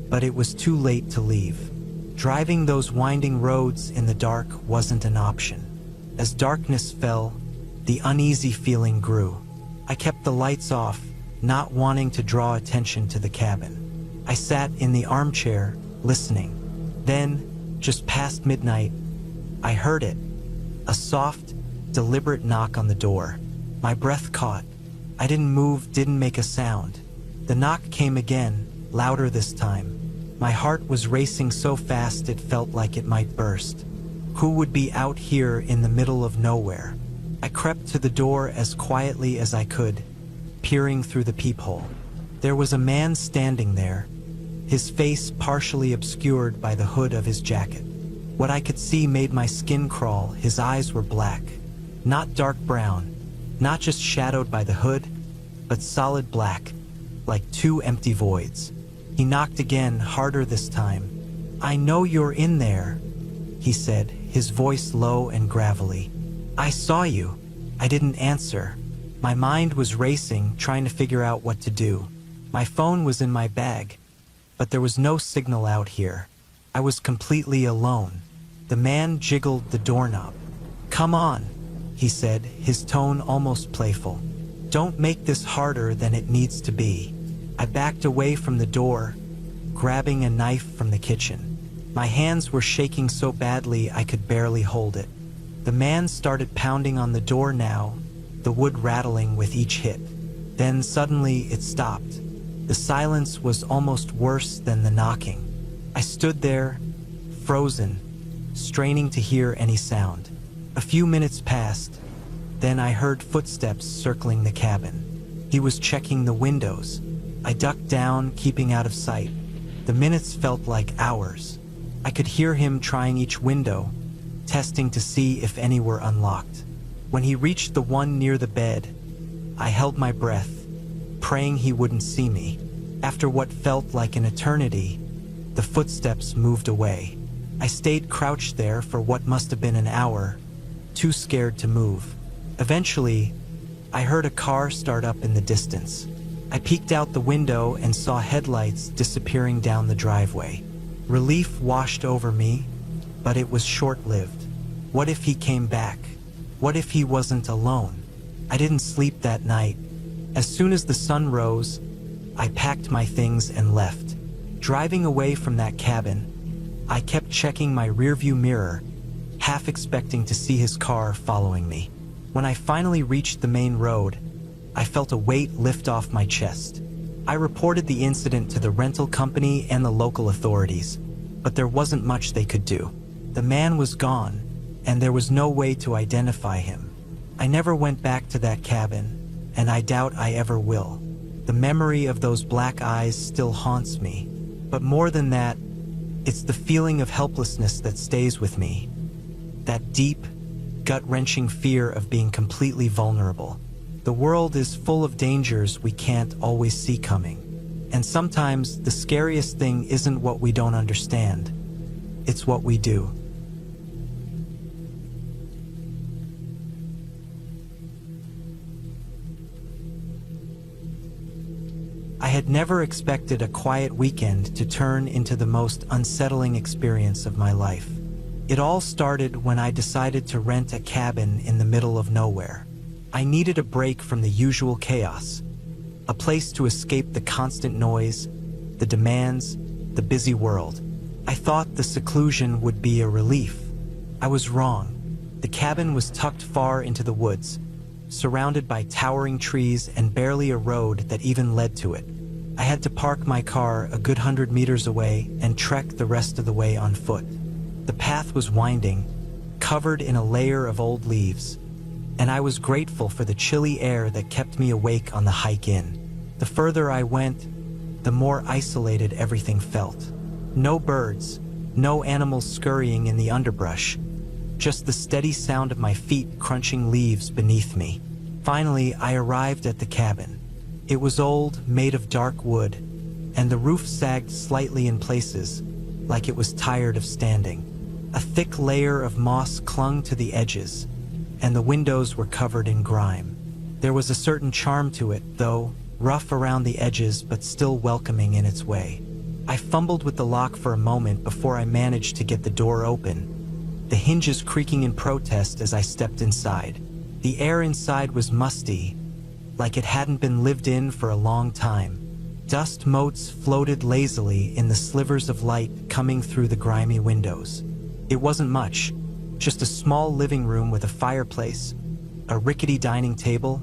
but it was too late to leave. Driving those winding roads in the dark wasn't an option. As darkness fell, the uneasy feeling grew. I kept the lights off, not wanting to draw attention to the cabin. I sat in the armchair, listening. Then, just past midnight, I heard it. A soft, deliberate knock on the door. My breath caught. I didn't move, didn't make a sound. The knock came again, louder this time. My heart was racing so fast it felt like it might burst. Who would be out here in the middle of nowhere? I crept to the door as quietly as I could, peering through the peephole. There was a man standing there, his face partially obscured by the hood of his jacket. What I could see made my skin crawl. His eyes were black, not dark brown, not just shadowed by the hood, but solid black, like two empty voids. He knocked again, harder this time. "I know you're in there," he said, his voice low and gravelly. "I saw you." I didn't answer. My mind was racing, trying to figure out what to do. My phone was in my bag, but there was no signal out here. I was completely alone. The man jiggled the doorknob. "Come on," he said, his tone almost playful. "Don't make this harder than it needs to be." I backed away from the door, grabbing a knife from the kitchen. My hands were shaking so badly I could barely hold it. The man started pounding on the door now, the wood rattling with each hit. Then suddenly it stopped. The silence was almost worse than the knocking. I stood there, frozen, straining to hear any sound. A few minutes passed, then I heard footsteps circling the cabin. He was checking the windows. I ducked down, keeping out of sight. The minutes felt like hours. I could hear him trying each window, testing to see if any were unlocked. When he reached the one near the bed, I held my breath, praying he wouldn't see me. After what felt like an eternity, the footsteps moved away. I stayed crouched there for what must have been an hour, too scared to move. Eventually, I heard a car start up in the distance. I peeked out the window and saw headlights disappearing down the driveway. Relief washed over me, but it was short-lived. What if he came back? What if he wasn't alone? I didn't sleep that night. As soon as the sun rose, I packed my things and left. Driving away from that cabin, I kept checking my rearview mirror, half expecting to see his car following me. When I finally reached the main road, I felt a weight lift off my chest. I reported the incident to the rental company and the local authorities, but there wasn't much they could do. The man was gone, and there was no way to identify him. I never went back to that cabin, and I doubt I ever will. The memory of those black eyes still haunts me, but more than that, it's the feeling of helplessness that stays with me. That deep, gut-wrenching fear of being completely vulnerable. The world is full of dangers we can't always see coming. And sometimes the scariest thing isn't what we don't understand. It's what we do. I had never expected a quiet weekend to turn into the most unsettling experience of my life. It all started when I decided to rent a cabin in the middle of nowhere. I needed a break from the usual chaos, a place to escape the constant noise, the demands, the busy world. I thought the seclusion would be a relief. I was wrong. The cabin was tucked far into the woods, surrounded by towering trees and barely a road that even led to it. I had to park my car a good 100 meters away and trek the rest of the way on foot. The path was winding, covered in a layer of old leaves, and I was grateful for the chilly air that kept me awake on the hike in. The further I went, the more isolated everything felt. No birds, no animals scurrying in the underbrush, just the steady sound of my feet crunching leaves beneath me. Finally, I arrived at the cabin. It was old, made of dark wood, and the roof sagged slightly in places, like it was tired of standing. A thick layer of moss clung to the edges, and the windows were covered in grime. There was a certain charm to it, though, rough around the edges but still welcoming in its way. I fumbled with the lock for a moment before I managed to get the door open, the hinges creaking in protest as I stepped inside. The air inside was musty, like it hadn't been lived in for a long time. Dust motes floated lazily in the slivers of light coming through the grimy windows. It wasn't much, just a small living room with a fireplace, a rickety dining table,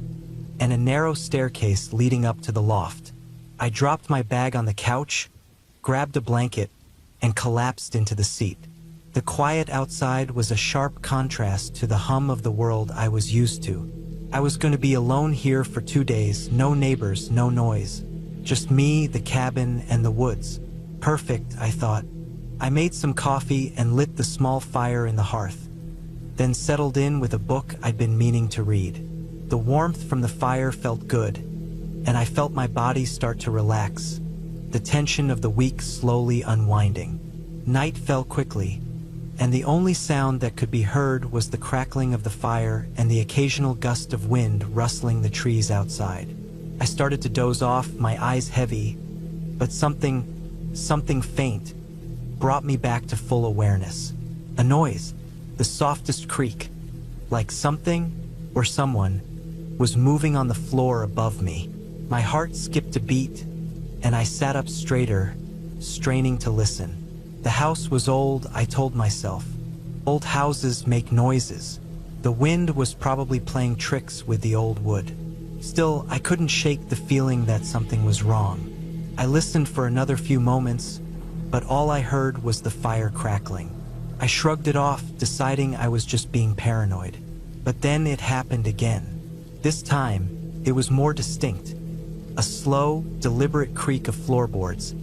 and a narrow staircase leading up to the loft. I dropped my bag on the couch, grabbed a blanket, and collapsed into the seat. The quiet outside was a sharp contrast to the hum of the world I was used to. I was going to be alone here for 2 days, no neighbors, no noise. Just me, the cabin, and the woods. Perfect, I thought. I made some coffee and lit the small fire in the hearth, then settled in with a book I'd been meaning to read. The warmth from the fire felt good, and I felt my body start to relax, the tension of the week slowly unwinding. Night fell quickly, and the only sound that could be heard was the crackling of the fire and the occasional gust of wind rustling the trees outside. I started to doze off, my eyes heavy, but something faint brought me back to full awareness. A noise, the softest creak, like something or someone was moving on the floor above me. My heart skipped a beat, and I sat up straighter, straining to listen. The house was old, I told myself. Old houses make noises. The wind was probably playing tricks with the old wood. Still, I couldn't shake the feeling that something was wrong. I listened for another few moments, but all I heard was the fire crackling. I shrugged it off, deciding I was just being paranoid. But then it happened again. This time, it was more distinct. A slow, deliberate creak of floorboards,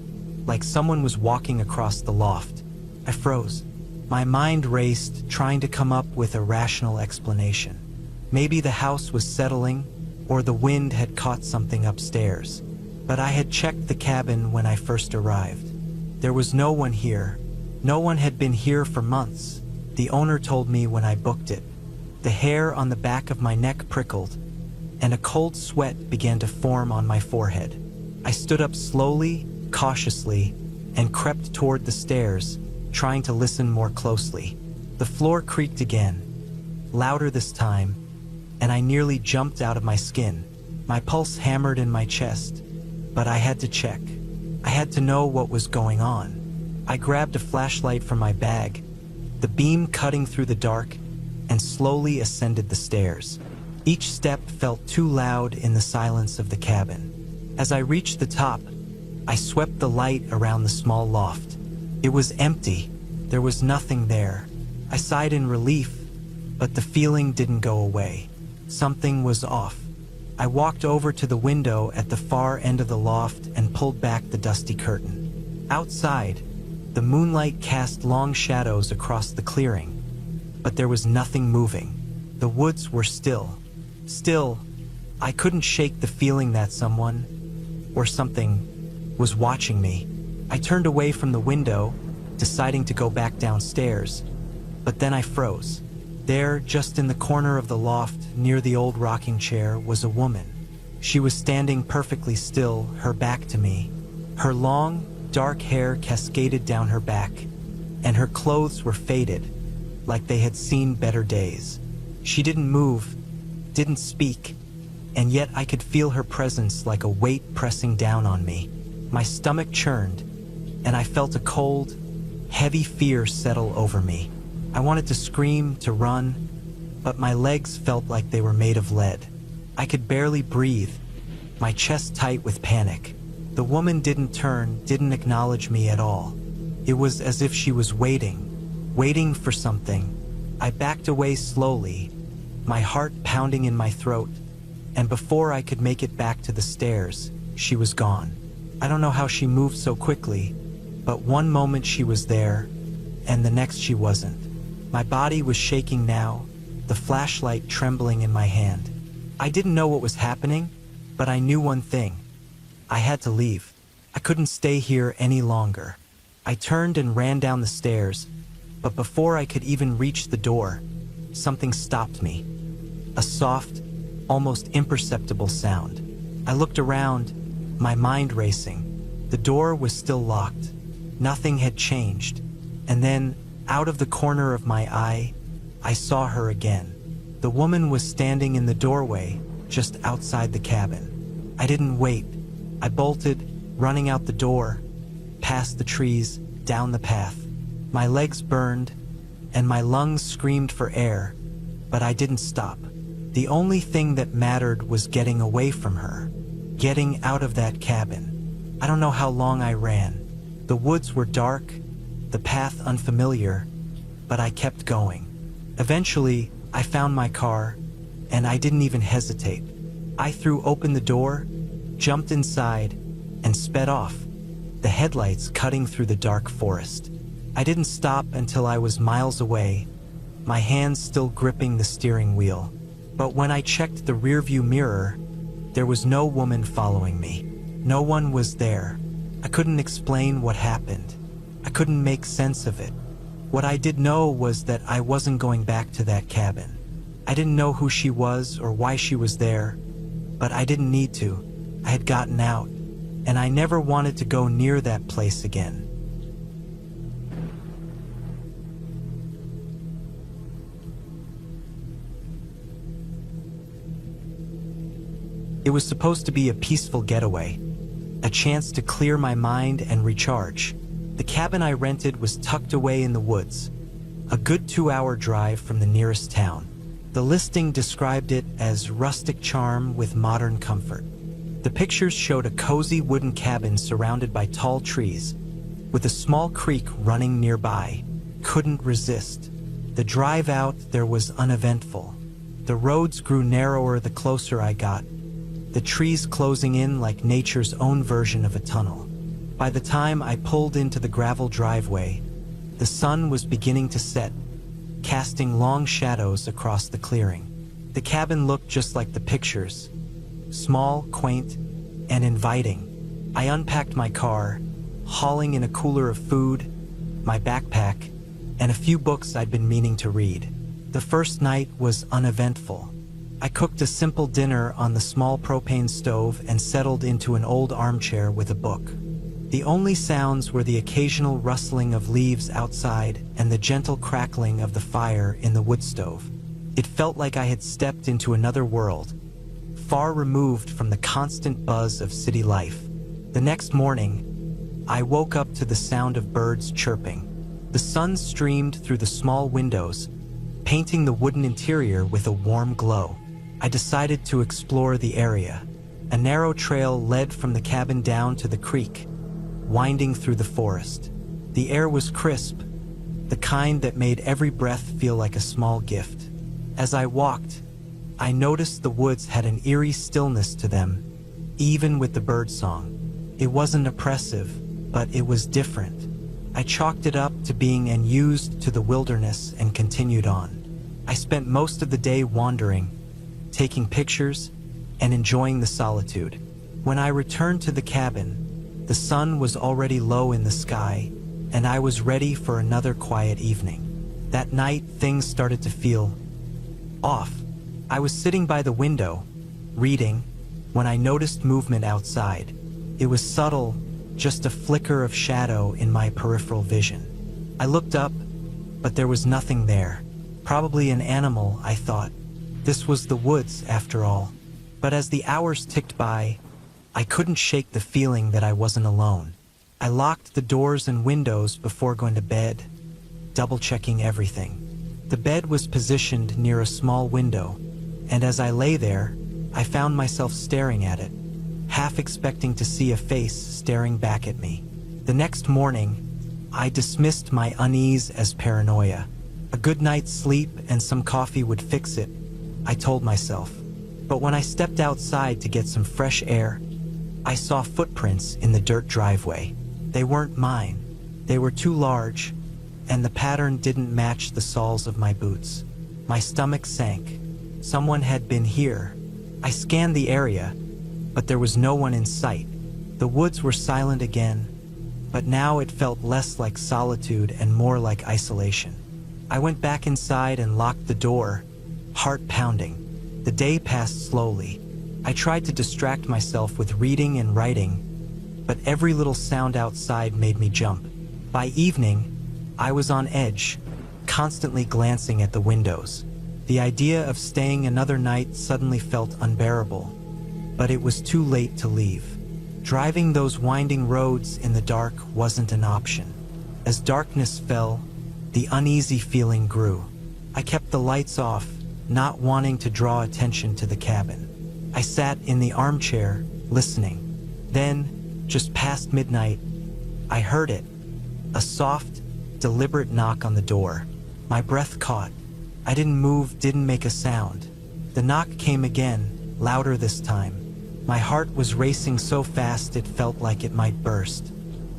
like someone was walking across the loft. I froze. My mind raced, trying to come up with a rational explanation. Maybe the house was settling, or the wind had caught something upstairs. But I had checked the cabin when I first arrived. There was no one here. No one had been here for months, the owner told me when I booked it. The hair on the back of my neck prickled, and a cold sweat began to form on my forehead. I stood up slowly, cautiously, and crept toward the stairs, trying to listen more closely. The floor creaked again, louder this time, and I nearly jumped out of my skin. My pulse hammered in my chest, but I had to check. I had to know what was going on. I grabbed a flashlight from my bag, the beam cutting through the dark, and slowly ascended the stairs. Each step felt too loud in the silence of the cabin. As I reached the top, I swept the light around the small loft. It was empty. There was nothing there. I sighed in relief, but the feeling didn't go away. Something was off. I walked over to the window at the far end of the loft and pulled back the dusty curtain. Outside, the moonlight cast long shadows across the clearing, but there was nothing moving. The woods were still. Still, I couldn't shake the feeling that someone, or something, was watching me. I turned away from the window, deciding to go back downstairs, but then I froze. There, just in the corner of the loft, near the old rocking chair, was a woman. She was standing perfectly still, her back to me. Her long, dark hair cascaded down her back, and her clothes were faded, like they had seen better days. She didn't move, didn't speak, and yet I could feel her presence like a weight pressing down on me. My stomach churned, and I felt a cold, heavy fear settle over me. I wanted to scream, to run, but my legs felt like they were made of lead. I could barely breathe, my chest tight with panic. The woman didn't turn, didn't acknowledge me at all. It was as if she was waiting for something. I backed away slowly, my heart pounding in my throat, and before I could make it back to the stairs, she was gone. I don't know how she moved so quickly, but one moment she was there, and the next she wasn't. My body was shaking now, the flashlight trembling in my hand. I didn't know what was happening, but I knew one thing. I had to leave. I couldn't stay here any longer. I turned and ran down the stairs, but before I could even reach the door, something stopped me. A soft, almost imperceptible sound. I looked around, my mind racing. The door was still locked. Nothing had changed. And then, out of the corner of my eye, I saw her again. The woman was standing in the doorway, just outside the cabin. I didn't wait. I bolted, running out the door, past the trees, down the path. My legs burned, and my lungs screamed for air, but I didn't stop. The only thing that mattered was getting away from her, getting out of that cabin. I don't know how long I ran. The woods were dark, the path unfamiliar, but I kept going. Eventually, I found my car, and I didn't even hesitate. I threw open the door, jumped inside, and sped off, the headlights cutting through the dark forest. I didn't stop until I was miles away, my hands still gripping the steering wheel. But when I checked the rearview mirror, there was no woman following me. No one was there. I couldn't explain what happened. I couldn't make sense of it. What I did know was that I wasn't going back to that cabin. I didn't know who she was or why she was there, but I didn't need to. I had gotten out, and I never wanted to go near that place again. It was supposed to be a peaceful getaway, a chance to clear my mind and recharge. The cabin I rented was tucked away in the woods, a good 2-hour drive from the nearest town. The listing described it as rustic charm with modern comfort. The pictures showed a cozy wooden cabin surrounded by tall trees, with a small creek running nearby. Couldn't resist. The drive out there was uneventful. The roads grew narrower the closer I got, the trees closing in like nature's own version of a tunnel. By the time I pulled into the gravel driveway, the sun was beginning to set, casting long shadows across the clearing. The cabin looked just like the pictures, small, quaint, and inviting. I unpacked my car, hauling in a cooler of food, my backpack, and a few books I'd been meaning to read. The first night was uneventful. I cooked a simple dinner on the small propane stove and settled into an old armchair with a book. The only sounds were the occasional rustling of leaves outside and the gentle crackling of the fire in the wood stove. It felt like I had stepped into another world, far removed from the constant buzz of city life. The next morning, I woke up to the sound of birds chirping. The sun streamed through the small windows, painting the wooden interior with a warm glow. I decided to explore the area. A narrow trail led from the cabin down to the creek, winding through the forest. The air was crisp, the kind that made every breath feel like a small gift. As I walked, I noticed the woods had an eerie stillness to them, even with the birdsong. It wasn't oppressive, but it was different. I chalked it up to being unused to the wilderness and continued on. I spent most of the day wandering, taking pictures, and enjoying the solitude. When I returned to the cabin, the sun was already low in the sky, and I was ready for another quiet evening. That night, things started to feel off. I was sitting by the window, reading, when I noticed movement outside. It was subtle, just a flicker of shadow in my peripheral vision. I looked up, but there was nothing there. Probably an animal, I thought. This was the woods, after all. But as the hours ticked by, I couldn't shake the feeling that I wasn't alone. I locked the doors and windows before going to bed, double-checking everything. The bed was positioned near a small window, and as I lay there, I found myself staring at it, half expecting to see a face staring back at me. The next morning, I dismissed my unease as paranoia. A good night's sleep and some coffee would fix it, I told myself. But when I stepped outside to get some fresh air, I saw footprints in the dirt driveway. They weren't mine. They were too large, and the pattern didn't match the soles of my boots. My stomach sank. Someone had been here. I scanned the area, but there was no one in sight. The woods were silent again, but now it felt less like solitude and more like isolation. I went back inside and locked the door, heart pounding. The day passed slowly. I tried to distract myself with reading and writing, but every little sound outside made me jump. By evening, I was on edge, constantly glancing at the windows. The idea of staying another night suddenly felt unbearable, but it was too late to leave. Driving those winding roads in the dark wasn't an option. As darkness fell, the uneasy feeling grew. I kept the lights off, not wanting to draw attention to the cabin. I sat in the armchair, listening. Then, just past midnight, I heard it. A soft, deliberate knock on the door. My breath caught. I didn't move, didn't make a sound. The knock came again, louder this time. My heart was racing so fast it felt like it might burst.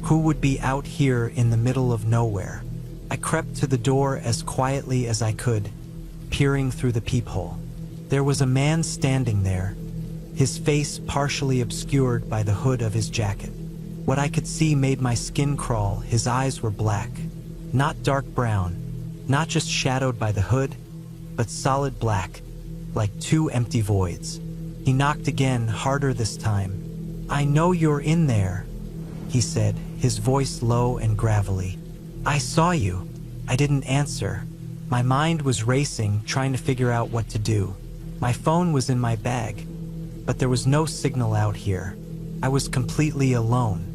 Who would be out here in the middle of nowhere? I crept to the door as quietly as I could, peering through the peephole. There was a man standing there, his face partially obscured by the hood of his jacket. What I could see made my skin crawl. His eyes were black, not dark brown, not just shadowed by the hood, but solid black, like two empty voids. He knocked again, harder this time. "I know you're in there," he said, his voice low and gravelly. "I saw you." I didn't answer. My mind was racing, trying to figure out what to do. My phone was in my bag, but there was no signal out here. I was completely alone.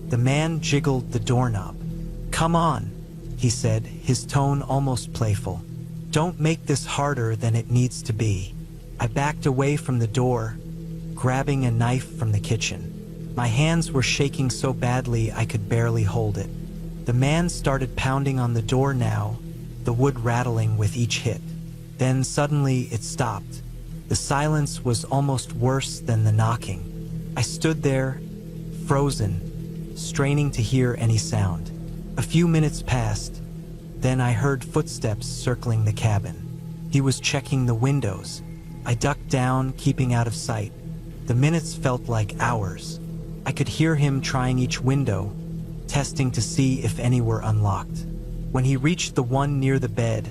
The man jiggled the doorknob. "Come on," he said, his tone almost playful. "Don't make this harder than it needs to be." I backed away from the door, grabbing a knife from the kitchen. My hands were shaking so badly I could barely hold it. The man started pounding on the door now, the wood rattling with each hit. Then suddenly it stopped. The silence was almost worse than the knocking. I stood there, frozen, straining to hear any sound. A few minutes passed. Then I heard footsteps circling the cabin. He was checking the windows. I ducked down, keeping out of sight. The minutes felt like hours. I could hear him trying each window, testing to see if any were unlocked. When he reached the one near the bed,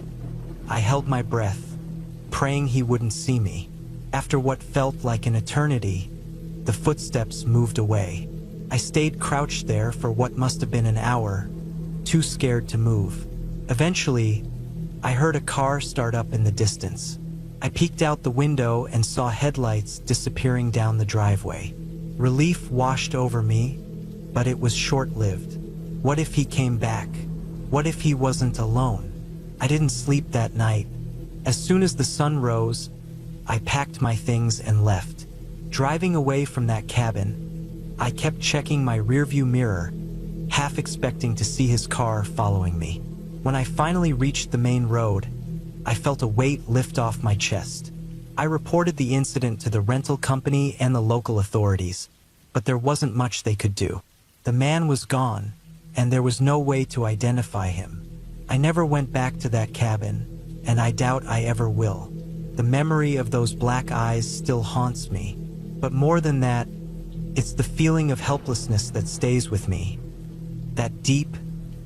I held my breath, praying he wouldn't see me. After what felt like an eternity, the footsteps moved away. I stayed crouched there for what must have been an hour, too scared to move. Eventually, I heard a car start up in the distance. I peeked out the window and saw headlights disappearing down the driveway. Relief washed over me, but it was short-lived. What if he came back? What if he wasn't alone? I didn't sleep that night. As soon as the sun rose, I packed my things and left. Driving away from that cabin, I kept checking my rearview mirror, half expecting to see his car following me. When I finally reached the main road, I felt a weight lift off my chest. I reported the incident to the rental company and the local authorities, but there wasn't much they could do. The man was gone, and there was no way to identify him. I never went back to that cabin, and I doubt I ever will. The memory of those black eyes still haunts me. But more than that, it's the feeling of helplessness that stays with me. That deep,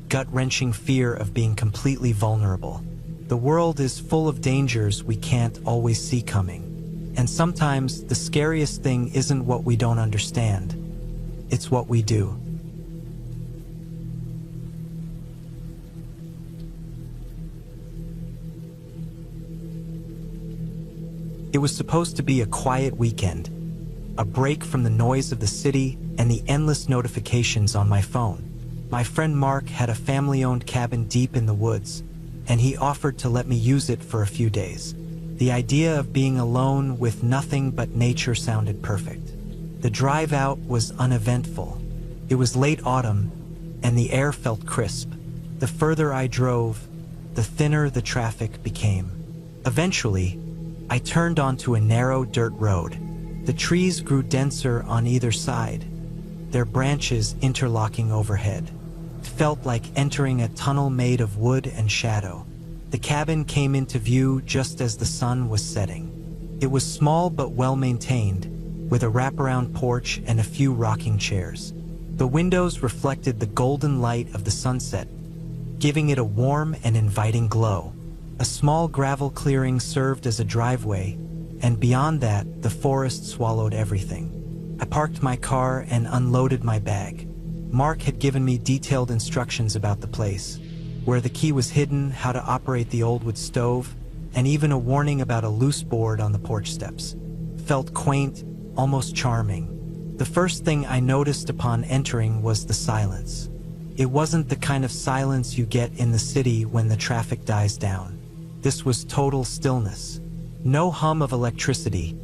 gut-wrenching fear of being completely vulnerable. The world is full of dangers we can't always see coming. And sometimes the scariest thing isn't what we don't understand. It's what we do. It was supposed to be a quiet weekend, a break from the noise of the city and the endless notifications on my phone. My friend Mark had a family-owned cabin deep in the woods, and he offered to let me use it for a few days. The idea of being alone with nothing but nature sounded perfect. The drive out was uneventful. It was late autumn, and the air felt crisp. The further I drove, the thinner the traffic became. Eventually, I turned onto a narrow dirt road. The trees grew denser on either side, their branches interlocking overhead. felt like entering a tunnel made of wood and shadow. The cabin came into view just as the sun was setting. It was small but well-maintained, with a wraparound porch and a few rocking chairs. The windows reflected the golden light of the sunset, giving it a warm and inviting glow. A small gravel clearing served as a driveway, and beyond that, the forest swallowed everything. I parked my car and unloaded my bag. Mark had given me detailed instructions about the place, where the key was hidden, how to operate the old wood stove, and even a warning about a loose board on the porch steps. Felt quaint, almost charming. The first thing I noticed upon entering was the silence. It wasn't the kind of silence you get in the city when the traffic dies down. This was total stillness. No hum of electricity,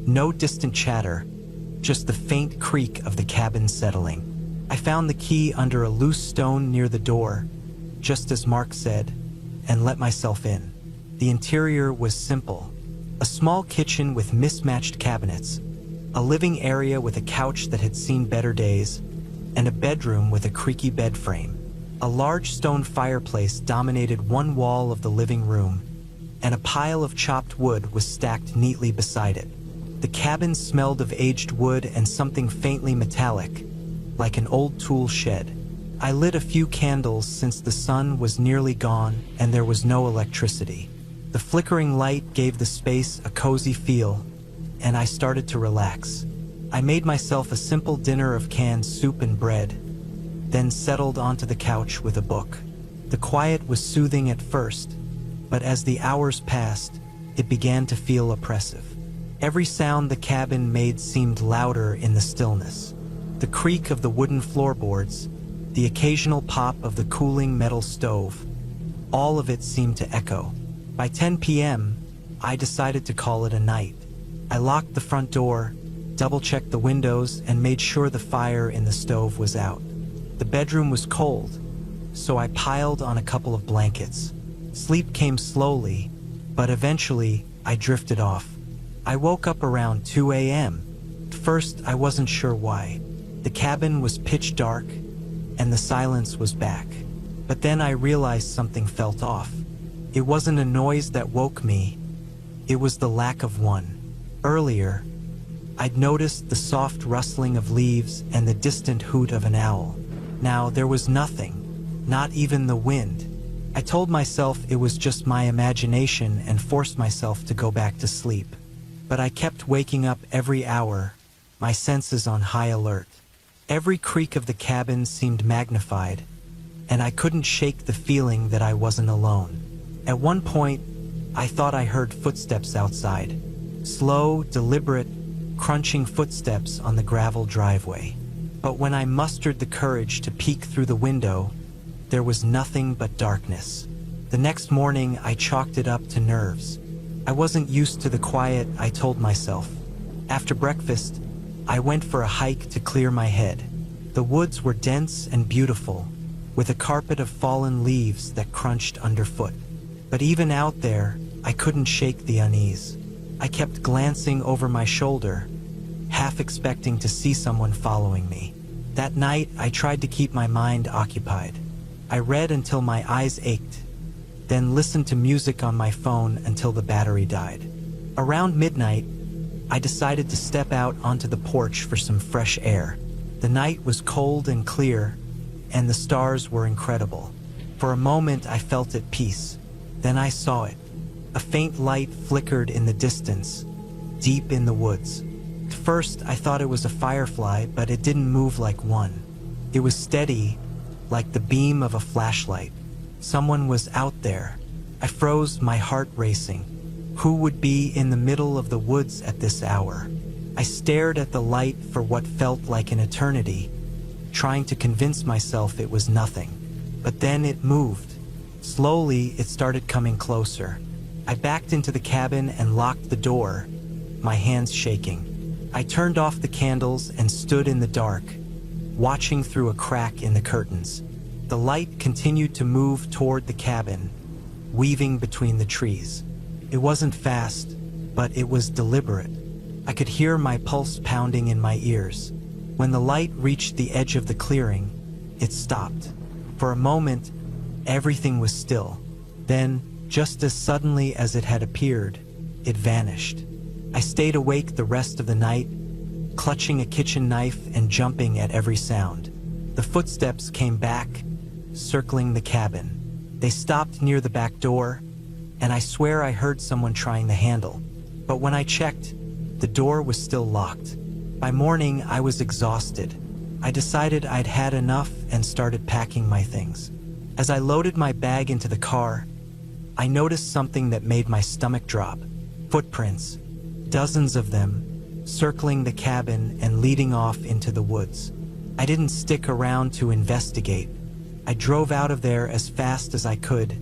no distant chatter, just the faint creak of the cabin settling. I found the key under a loose stone near the door, just as Mark said, and let myself in. The interior was simple. A small kitchen with mismatched cabinets, a living area with a couch that had seen better days, and a bedroom with a creaky bed frame. A large stone fireplace dominated one wall of the living room, and a pile of chopped wood was stacked neatly beside it. The cabin smelled of aged wood and something faintly metallic, like an old tool shed. I lit a few candles since the sun was nearly gone and there was no electricity. The flickering light gave the space a cozy feel, and I started to relax. I made myself a simple dinner of canned soup and bread, then settled onto the couch with a book. The quiet was soothing at first, but as the hours passed, it began to feel oppressive. Every sound the cabin made seemed louder in the stillness. The creak of the wooden floorboards, the occasional pop of the cooling metal stove, all of it seemed to echo. By 10 p.m., I decided to call it a night. I locked the front door, double-checked the windows, and made sure the fire in the stove was out. The bedroom was cold, so I piled on a couple of blankets. Sleep came slowly, but eventually I drifted off. I woke up around 2 a.m. At first, I wasn't sure why. The cabin was pitch dark, and the silence was back. But then I realized something felt off. It wasn't a noise that woke me. It was the lack of one. Earlier, I'd noticed the soft rustling of leaves and the distant hoot of an owl. Now there was nothing, not even the wind. I told myself it was just my imagination and forced myself to go back to sleep. But I kept waking up every hour, my senses on high alert. Every creak of the cabin seemed magnified, and I couldn't shake the feeling that I wasn't alone. At one point, I thought I heard footsteps outside. Slow, deliberate, crunching footsteps on the gravel driveway. But when I mustered the courage to peek through the window, there was nothing but darkness. The next morning, I chalked it up to nerves. I wasn't used to the quiet, I told myself. After breakfast, I went for a hike to clear my head. The woods were dense and beautiful, with a carpet of fallen leaves that crunched underfoot. But even out there, I couldn't shake the unease. I kept glancing over my shoulder, half expecting to see someone following me. That night, I tried to keep my mind occupied. I read until my eyes ached, then listened to music on my phone until the battery died. Around midnight, I decided to step out onto the porch for some fresh air. The night was cold and clear, and the stars were incredible. For a moment, I felt at peace. Then I saw it. A faint light flickered in the distance, deep in the woods. At first, I thought it was a firefly, but it didn't move like one. It was steady, like the beam of a flashlight. Someone was out there. I froze, my heart racing. Who would be in the middle of the woods at this hour? I stared at the light for what felt like an eternity, trying to convince myself it was nothing. But then it moved. Slowly, it started coming closer. I backed into the cabin and locked the door, my hands shaking. I turned off the candles and stood in the dark, watching through a crack in the curtains. The light continued to move toward the cabin, weaving between the trees. It wasn't fast, but it was deliberate. I could hear my pulse pounding in my ears. When the light reached the edge of the clearing, it stopped. For a moment, everything was still. Then, just as suddenly as it had appeared, it vanished. I stayed awake the rest of the night, clutching a kitchen knife and jumping at every sound. The footsteps came back, circling the cabin. They stopped near the back door, and I swear I heard someone trying the handle. But when I checked, the door was still locked. By morning, I was exhausted. I decided I'd had enough and started packing my things. As I loaded my bag into the car, I noticed something that made my stomach drop. Footprints, dozens of them, circling the cabin and leading off into the woods. I didn't stick around to investigate. I drove out of there as fast as I could.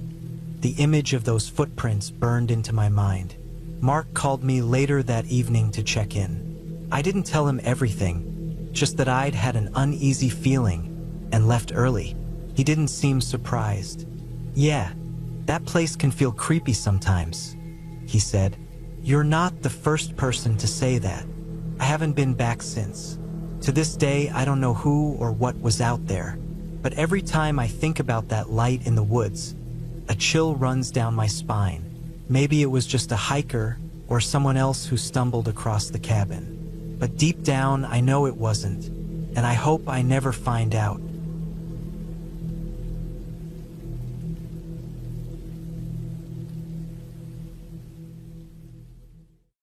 The image of those footprints burned into my mind. Mark called me later that evening to check in. I didn't tell him everything, just that I'd had an uneasy feeling and left early. He didn't seem surprised. "Yeah, that place can feel creepy sometimes," he said. "You're not the first person to say that. I haven't been back since. To this day, I don't know who or what was out there, but every time I think about that light in the woods, a chill runs down my spine. Maybe it was just a hiker or someone else who stumbled across the cabin. But deep down, I know it wasn't, and I hope I never find out."